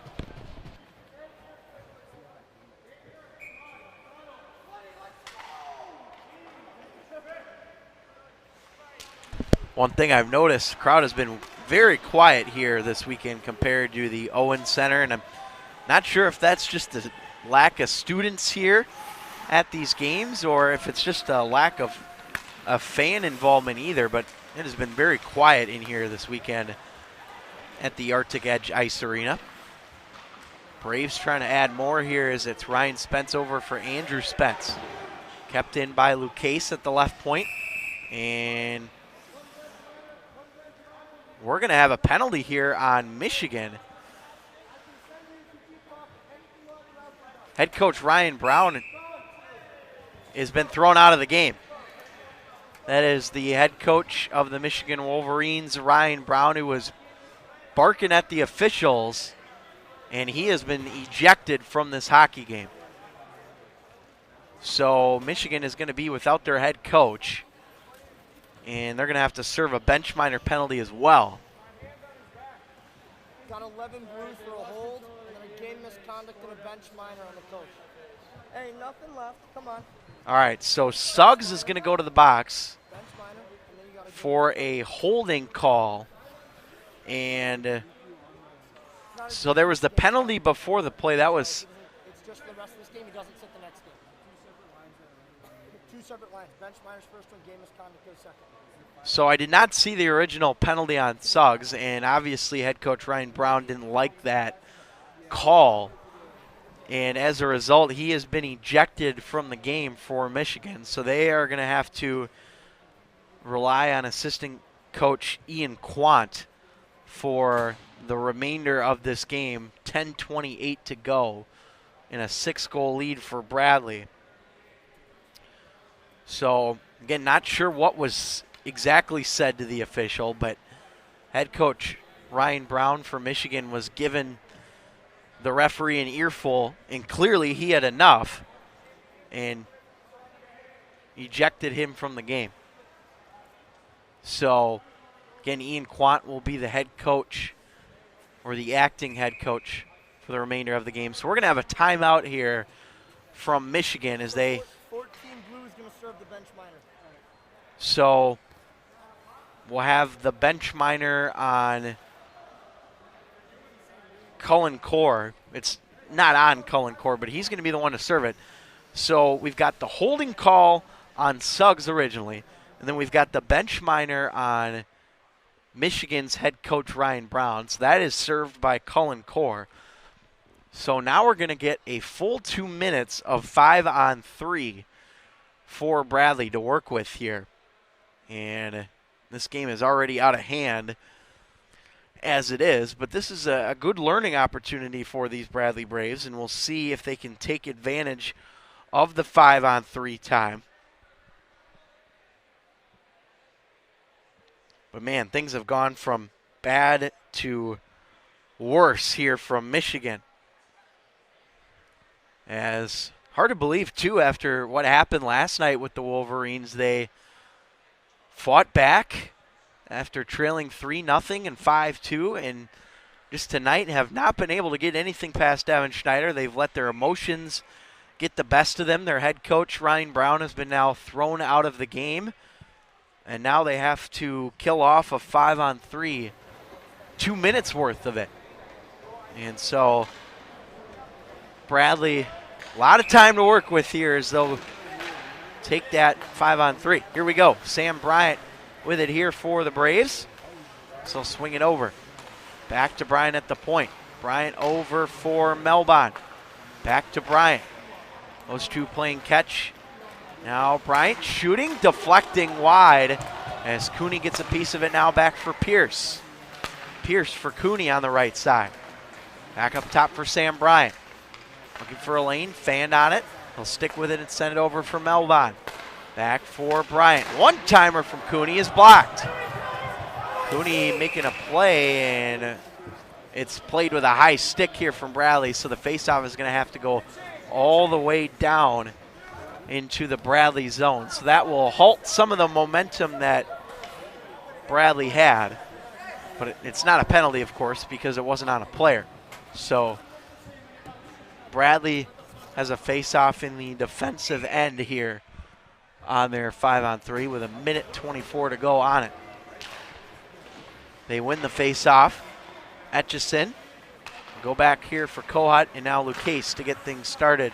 One thing I've noticed, the crowd has been very quiet here this weekend compared to the Owen Center, and I'm not sure if that's just a lack of students here at these games or if it's just a lack of fan involvement either, but It has been very quiet in here this weekend at the Arctic Edge Ice Arena. Braves trying to add more here as it's Ryan Spence over for Andrew Spence. Kept in by Lucchese at the left point. And we're going to have a penalty here on Michigan. Head coach Ryan Brown has been thrown out of the game. That is the head coach of the Michigan Wolverines, Ryan Brown, who was barking at the officials, and he has been ejected from this hockey game. So Michigan is going to be without their head coach, and they're going to have to serve a bench minor penalty as well. Got 11 blues for a hold, and then a game misconduct and a bench minor on the coach. Hey, nothing left. Come on. All right, so Suggs is going to go to the box Bench minor, and then you got for a holding call. And so there was the penalty before the play. That was It's just the rest of this game. He doesn't sit the next game. Two separate lines. Bench minor's first one, game misconduct goes second. so I did not see the original penalty on Suggs, and obviously head coach Ryan Brown didn't like that call. And as a result, he has been ejected from the game for Michigan. So they are going to have to rely on assistant coach Ian Quant for the remainder of this game. 10:28 to go in a 6-goal lead for Bradley. So, again, not sure what was exactly said to the official, but head coach Ryan Brown for Michigan was given the referee an earful, and clearly he had enough and ejected him from the game. So, again, Ian Quant will be the head coach or the acting head coach for the remainder of the game. So we're going to have a timeout here from Michigan as they 14 blues going to serve the bench minor. So we'll have the bench minor on Cullen Core. It's not on Cullen Core, but he's going to be the one to serve it. So we've got the holding call on Suggs originally, and then we've got the bench minor on Michigan's head coach Ryan Brown. So that is served by Cullen Core. So now we're going to get a full 2 minutes of 5-on-3 for Bradley to work with here. And this game is already out of hand as it is, but this is a good learning opportunity for these Bradley Braves, and we'll see if they can take advantage of the 5-on-3 time. But man, things have gone from bad to worse here from Michigan. As hard to believe, too, after what happened last night with the Wolverines. They fought back after trailing 3-0 and 5-2, and just tonight have not been able to get anything past Devin Schneider. They've let their emotions get the best of them. Their head coach, Ryan Brown, has been now thrown out of the game, and now they have to kill off a 5-on-3, 2 minutes worth of it. And so Bradley, a lot of time to work with here as they'll take that 5-on-3. Here we go. Sam Bryant with it here for the Braves. So swing it over. Back to Bryant at the point. Bryant over for Melbon. Back to Bryant. Those two playing catch. Now Bryant shooting, deflecting wide as Cooney gets a piece of it now back for Pierce. Pierce for Cooney on the right side. Back up top for Sam Bryant. Looking for a lane, fanned on it. He'll stick with it and send it over for Melbon. Back for Bryant. One-timer from Cooney is blocked. Cooney making a play, and it's played with a high stick here from Bradley, so the faceoff is going to have to go all the way down into the Bradley zone. So that will halt some of the momentum that Bradley had. But it's not a penalty, of course, because it wasn't on a player. So Bradley has a face-off in the defensive end here on their 5-on-3 with 1:24 to go on it. They win the face-off. Etchison. Go back here for Kohut and now Lucchese to get things started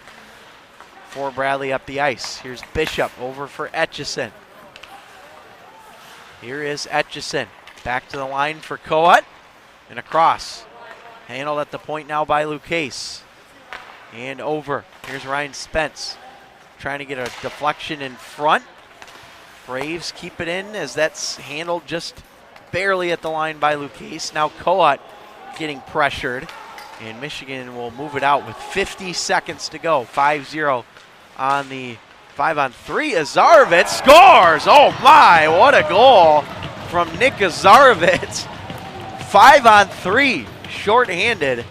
for Bradley up the ice. Here's Bishop over for Etchison. Here is Etchison. Back to the line for Coat. And across. Handled at the point now by Lucchese. And over. Here's Ryan Spence. Trying to get a deflection in front. Braves keep it in as that's handled just barely at the line by Lucchese. Now Coat getting pressured. And Michigan will move it out with 50 seconds to go. 5-0 on the 5-on-3. Azarovitz scores! Oh my, what a goal from Nick Azarovitz. 5-on-3, shorthanded.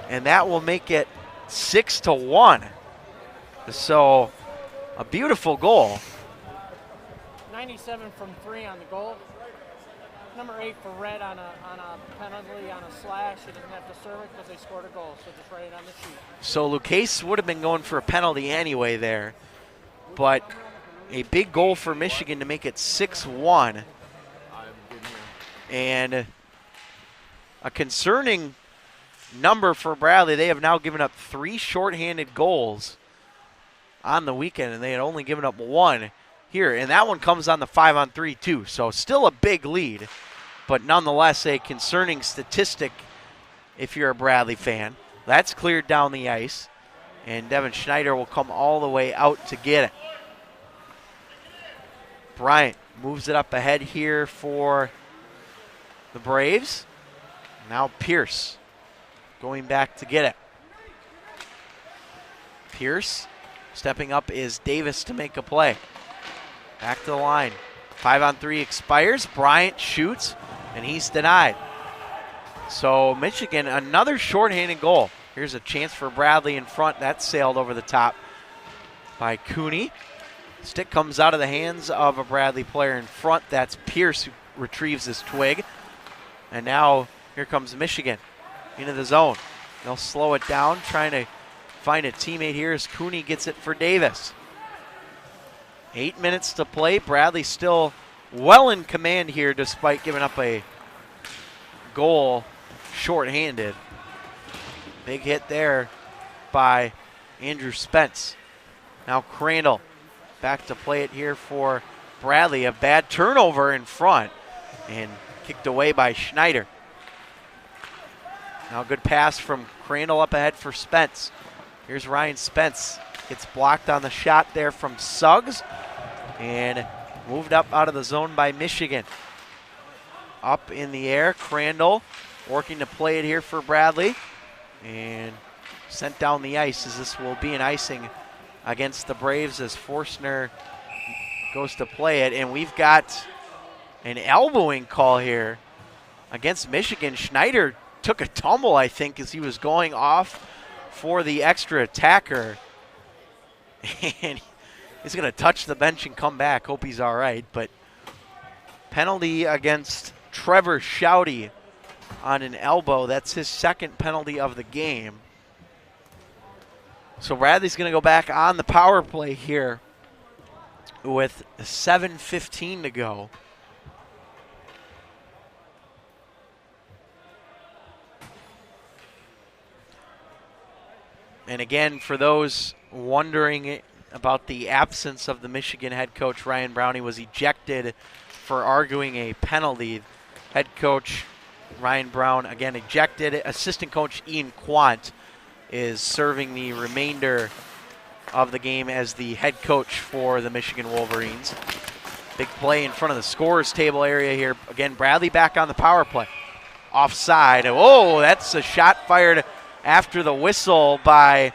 And that will make it 6-1. So, a beautiful goal. 97 from 3 on the goal. Number 8 for Red on a penalty on a slash. He doesn't have to serve it because they scored a goal, so just write it on the sheet. So Lucchese would have been going for a penalty anyway there, but a big goal for Michigan to make it 6-1. And a concerning number for Bradley. They have now given up 3 shorthanded goals on the weekend, and they had only given up 1 here. And that one comes on the 5-on-3 too, so still a big lead, but nonetheless a concerning statistic if you're a Bradley fan. That's cleared down the ice, and Devin Schneider will come all the way out to get it. Bryant moves it up ahead here for the Braves. Now Pierce going back to get it. Pierce stepping up is Davis to make a play. Back to the line. 5-on-3 expires. Bryant shoots, and he's denied. So Michigan, another shorthanded goal. Here's a chance for Bradley in front. That sailed over the top by Cooney. Stick comes out of the hands of a Bradley player in front. That's Pierce who retrieves his twig. And now here comes Michigan into the zone. They'll slow it down, trying to find a teammate here as Cooney gets it for Davis. 8 minutes to play. Bradley still well in command here despite giving up a goal shorthanded. Big hit there by Andrew Spence. Now Crandall back to play it here for Bradley. A bad turnover in front and kicked away by Schneider. Now good pass from Crandall up ahead for Spence. Here's Ryan Spence. Gets blocked on the shot there from Suggs and moved up out of the zone by Michigan. Up in the air, Crandall working to play it here for Bradley and sent down the ice as this will be an icing against the Braves as Forstner goes to play it. And we've got an elbowing call here against Michigan. Schneider took a tumble, I think, as he was going off for the extra attacker. And he's going to touch the bench and come back. Hope he's all right. But penalty against Trevor Schaude on an elbow. That's his second penalty of the game. So Bradley's going to go back on the power play here with 7:15 to go. And again, for those wondering about the absence of the Michigan head coach, Ryan Brown, he was ejected for arguing a penalty. Head coach Ryan Brown, again, ejected. Assistant coach Ian Quant is serving the remainder of the game as the head coach for the Michigan Wolverines. Big play in front of the scorers table area here. Again, Bradley back on the power play. Offside. Oh, that's a shot fired after the whistle by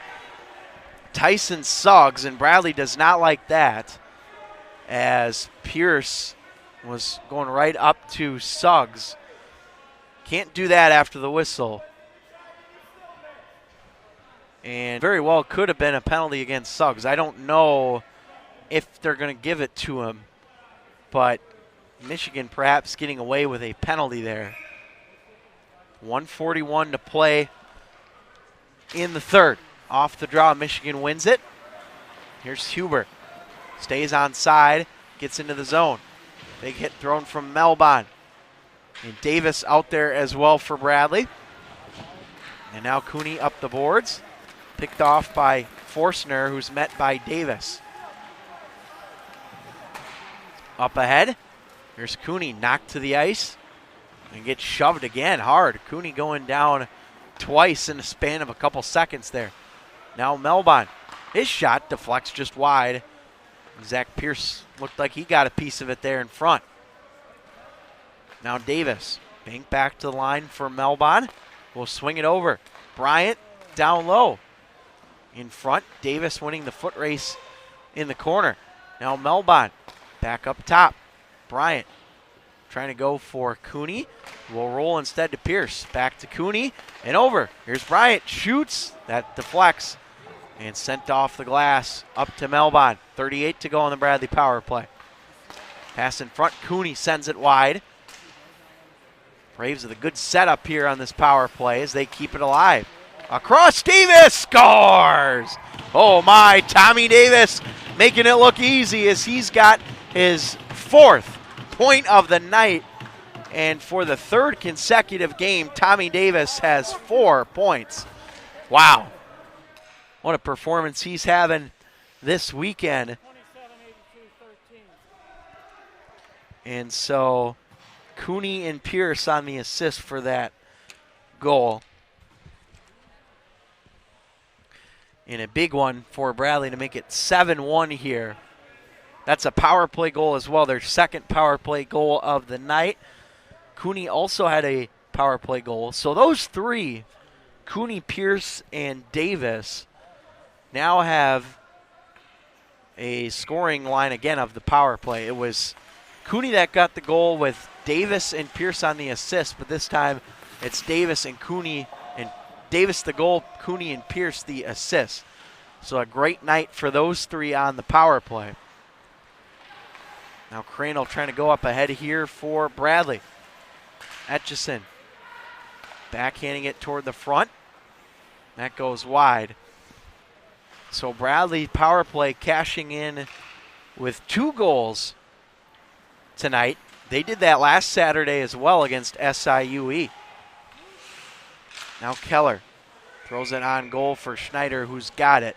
Tyson Suggs, and Bradley does not like that as Pierce was going right up to Suggs. Can't do that after the whistle. And very well could have been a penalty against Suggs. I don't know if they're going to give it to him, but Michigan perhaps getting away with a penalty there. 1:41 to play in the third. Off the draw, Michigan wins it. Here's Huber. Stays on side, gets into the zone. Big hit thrown from Melbon. And Davis out there as well for Bradley. And now Cooney up the boards. Picked off by Forstner, who's met by Davis. Up ahead. Here's Cooney knocked to the ice and gets shoved again hard. Cooney going down twice in the span of a couple seconds there. Now Melbon, his shot deflects just wide. Zach Pierce looked like he got a piece of it there in front. Now Davis, bank back to the line for Melbon. Will swing it over. Bryant down low. In front, Davis winning the foot race in the corner. Now Melbon back up top. Bryant trying to go for Cooney. Will roll instead to Pierce. Back to Cooney and over. Here's Bryant. Shoots. That deflects and sent off the glass up to Melbon. 38 to go on the Bradley power play. Pass in front. Cooney sends it wide. Braves with a good setup here on this power play as they keep it alive. Across, Davis scores! Oh my, Tommy Davis making it look easy as he's got his 4th point of the night. And for the 3rd consecutive game, Tommy Davis has 4 points. Wow. What a performance he's having this weekend. 27-82-13. And so Cooney and Pierce on the assist for that goal. And a big one for Bradley to make it 7-1 here. That's a power play goal as well, their 2nd power play goal of the night. Cooney also had a power play goal. So those 3, Cooney, Pierce, and Davis, now have a scoring line again of the power play. It was Cooney that got the goal with Davis and Pierce on the assist, but this time it's Davis and Cooney, and Davis the goal, Cooney and Pierce the assist. So a great night for those 3 on the power play. Now Crandall trying to go up ahead here for Bradley. Etchison backhanding it toward the front. That goes wide. So Bradley power play cashing in with 2 goals tonight. They did that last Saturday as well against SIUE. Now Keller throws it on goal for Schneider, who's got it.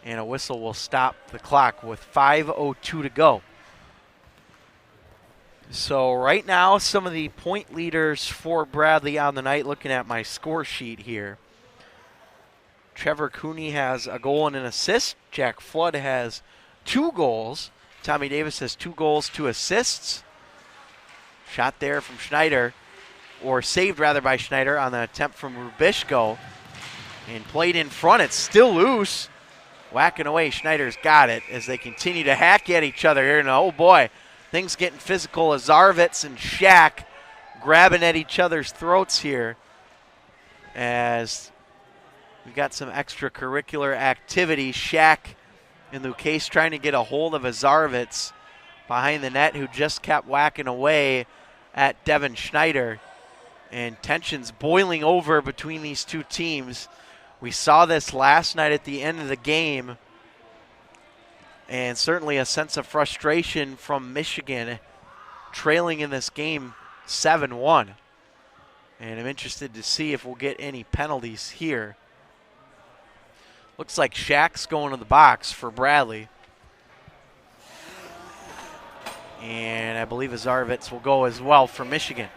And a whistle will stop the clock with 5:02 to go. So right now, some of the point leaders for Bradley on the night, looking at my score sheet here. Trevor Cooney has a goal and an assist. Jack Flood has 2 goals. Tommy Davis has 2 goals, 2 assists. Shot there from Schneider, or saved rather by Schneider on the attempt from Rubishko. And played in front, it's still loose. Whacking away, Schneider's got it as they continue to hack at each other here. And oh boy, things getting physical as Zarvitz and Shaq grabbing at each other's throats here as we've got some extracurricular activity. Shaq and Lucchese trying to get a hold of a Zarvitz behind the net who just kept whacking away at Devin Schneider. And tensions boiling over between these 2 teams. We saw this last night at the end of the game. And certainly a sense of frustration from Michigan trailing in this game 7-1. And I'm interested to see if we'll get any penalties here. Looks like Shaq's going to the box for Bradley. And I believe Zarvitz will go as well for Michigan.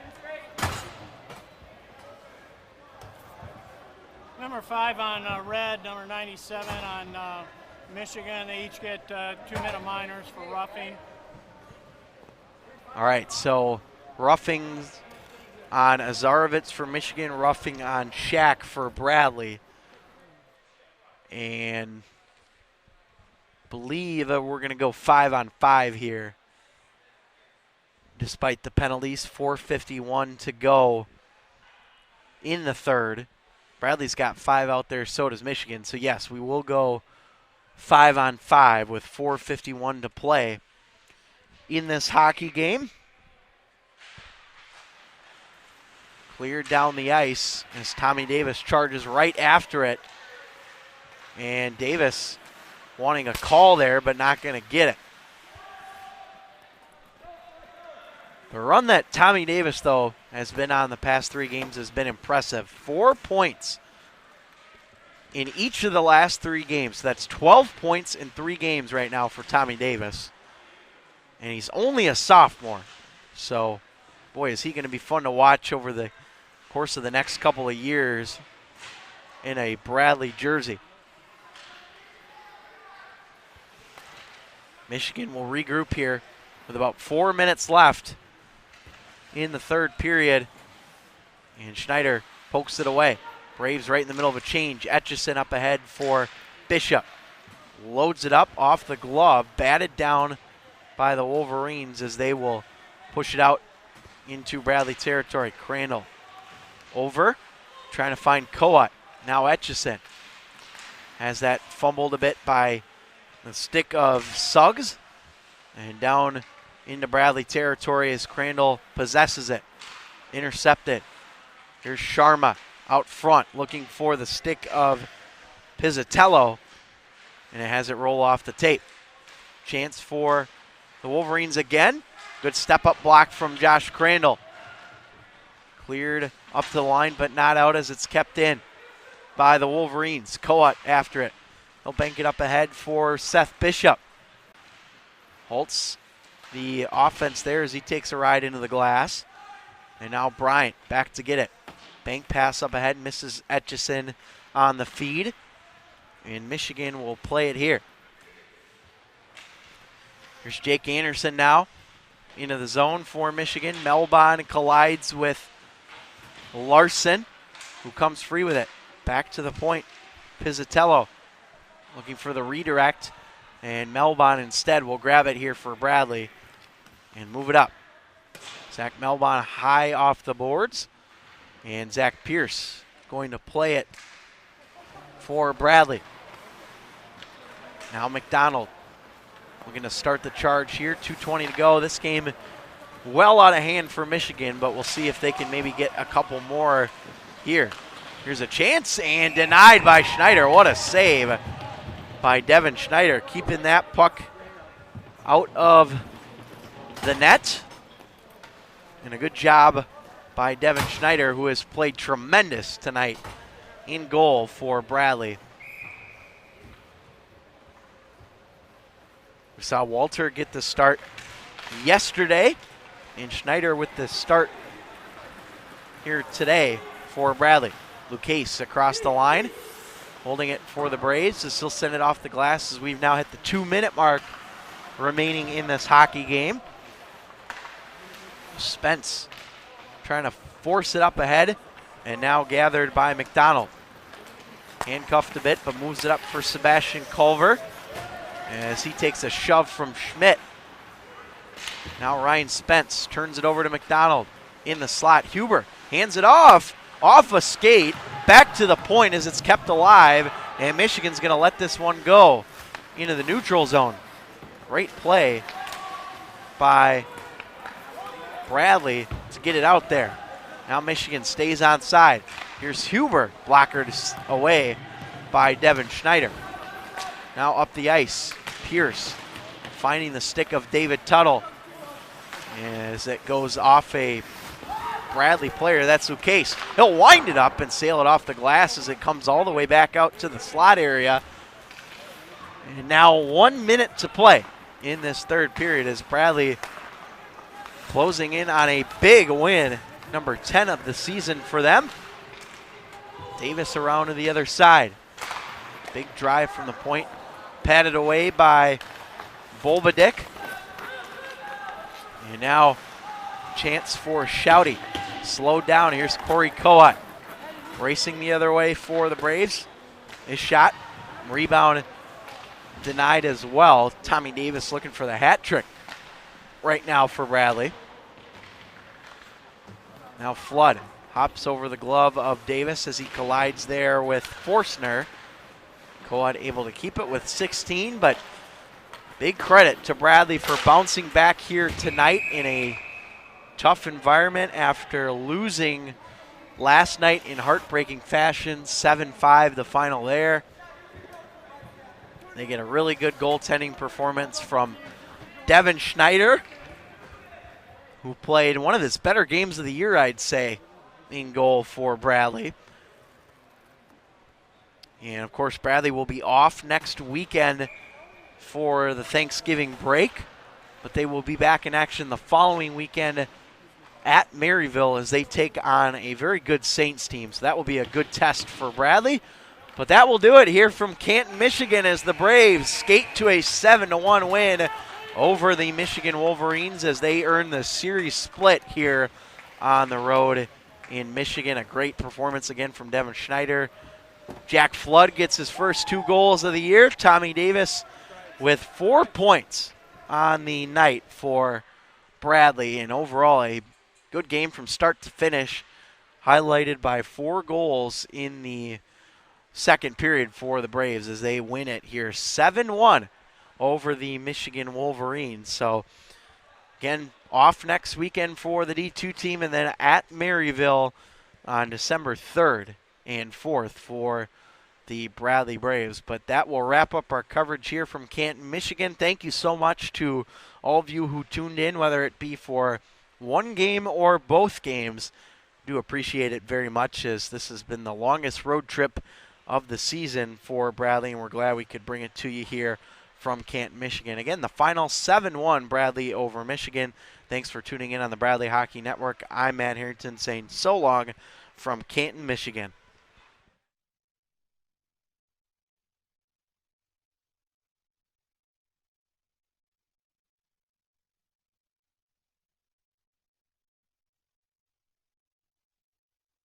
Number 5 on red, number 97 on Michigan. They each get 2-minute minors for roughing. All right, so roughings on Azarovitz for Michigan, roughing on Shaq for Bradley. And believe that we're going to go 5-on-5 here. Despite the penalties, 4:51 to go in the 3rd. Bradley's got 5 out there, so does Michigan. So yes, we will go 5-on-5 with 4:51 to play in this hockey game. Cleared down the ice as Tommy Davis charges right after it. And Davis wanting a call there, but not going to get it. The run that Tommy Davis, though, has been on the past 3 games has been impressive. 4 points in each of the last 3 games. That's 12 points in 3 games right now for Tommy Davis. And he's only a sophomore. So, boy, is he going to be fun to watch over the course of the next couple of years in a Bradley jersey. Michigan will regroup here with about 4 minutes left in the third period. And Schneider pokes it away. Braves right in the middle of a change. Etchison up ahead for Bishop. Loads it up off the glove. Batted down by the Wolverines as they will push it out into Bradley territory. Crandall over. Trying to find Coat. Now Etchison has that fumbled a bit by the stick of Suggs. And down into Bradley territory as Crandall possesses it. Intercepted. Here's Sharma out front looking for the stick of Pizzatello. And it has it roll off the tape. Chance for the Wolverines again. Good step-up block from Josh Crandall. Cleared up to the line, but not out as it's kept in by the Wolverines. Coat after it. He'll bank it up ahead for Seth Bishop. Halts the offense there as he takes a ride into the glass. And now Bryant back to get it. Bank pass up ahead, misses Etchison on the feed. And Michigan will play it here. Here's Jake Anderson now into the zone for Michigan. Melbon collides with Larson, who comes free with it. Back to the point. Pizzatello looking for the redirect. And Melbon instead will grab it here for Bradley and move it up. Zach Melbon high off the boards. And Zach Pierce going to play it for Bradley. Now McDonald looking to start the charge here. 2:20 to go. This game well out of hand for Michigan, but we'll see if they can maybe get a couple more here. Here's a chance and denied by Schneider. What a save by Devin Schneider, keeping that puck out of the net. And a good job by Devin Schneider, who has played tremendous tonight in goal for Bradley. We saw Walter get the start yesterday, and Schneider with the start here today for Bradley. Lucchese across the line, holding it for the Braves to still send it off the glass as we've now hit the 2-minute mark remaining in this hockey game. Spence trying to force it up ahead, and now gathered by McDonald. Handcuffed a bit, but moves it up for Sebastian Culver as he takes a shove from Schmidt. Now Ryan Spence turns it over to McDonald in the slot. Huber hands it off a skate, back to the point as it's kept alive, and Michigan's going to let this one go into the neutral zone. Great play by Bradley to get it out there. Now Michigan stays onside. Here's Huber, blockered away by Devin Schneider. Now up the ice, Pierce finding the stick of David Tuttle as it goes off a Bradley player. That's Lucchese. He'll wind it up and sail it off the glass as it comes all the way back out to the slot area. And now 1 minute to play in this third period as Bradley closing in on a big win, number 10 of the season for them. Davis around to the other side. Big drive from the point, patted away by Volbadick. And now chance for Shouty. Slowed down. Here's Corey Coat racing the other way for the Braves. His shot, rebound denied as well. Tommy Davis looking for the hat trick right now for Bradley. Now Flood hops over the glove of Davis as he collides there with Forstner. Coat able to keep it with 16, but big credit to Bradley for bouncing back here tonight in a tough environment after losing last night in heartbreaking fashion, 7-5 the final there. They get a really good goaltending performance from Devin Schneider, who played one of his better games of the year, I'd say, in goal for Bradley. And of course, Bradley will be off next weekend for the Thanksgiving break, but they will be back in action the following weekend at Maryville as they take on a very good Saints team. So that will be a good test for Bradley. But that will do it here from Canton, Michigan, as the Braves skate to a 7-1 win over the Michigan Wolverines as they earn the series split here on the road in Michigan. A great performance again from Devin Schneider. Jack Flood gets his first 2 goals of the year. Tommy Davis with 4 points on the night for Bradley. And overall, a good game from start to finish, highlighted by 4 goals in the second period for the Braves as they win it here 7-1 over the Michigan Wolverines. So, again, off next weekend for the D2 team, and then at Maryville on December 3rd and 4th for the Bradley Braves. But that will wrap up our coverage here from Canton, Michigan. Thank you so much to all of you who tuned in, whether it be for one game or both games. Do appreciate it very much, as this has been the longest road trip of the season for Bradley, and we're glad we could bring it to you here from Canton, Michigan. Again, the final 7-1 Bradley over Michigan. Thanks for tuning in on the Bradley Hockey Network. I'm Matt Harrington saying so long from Canton, Michigan.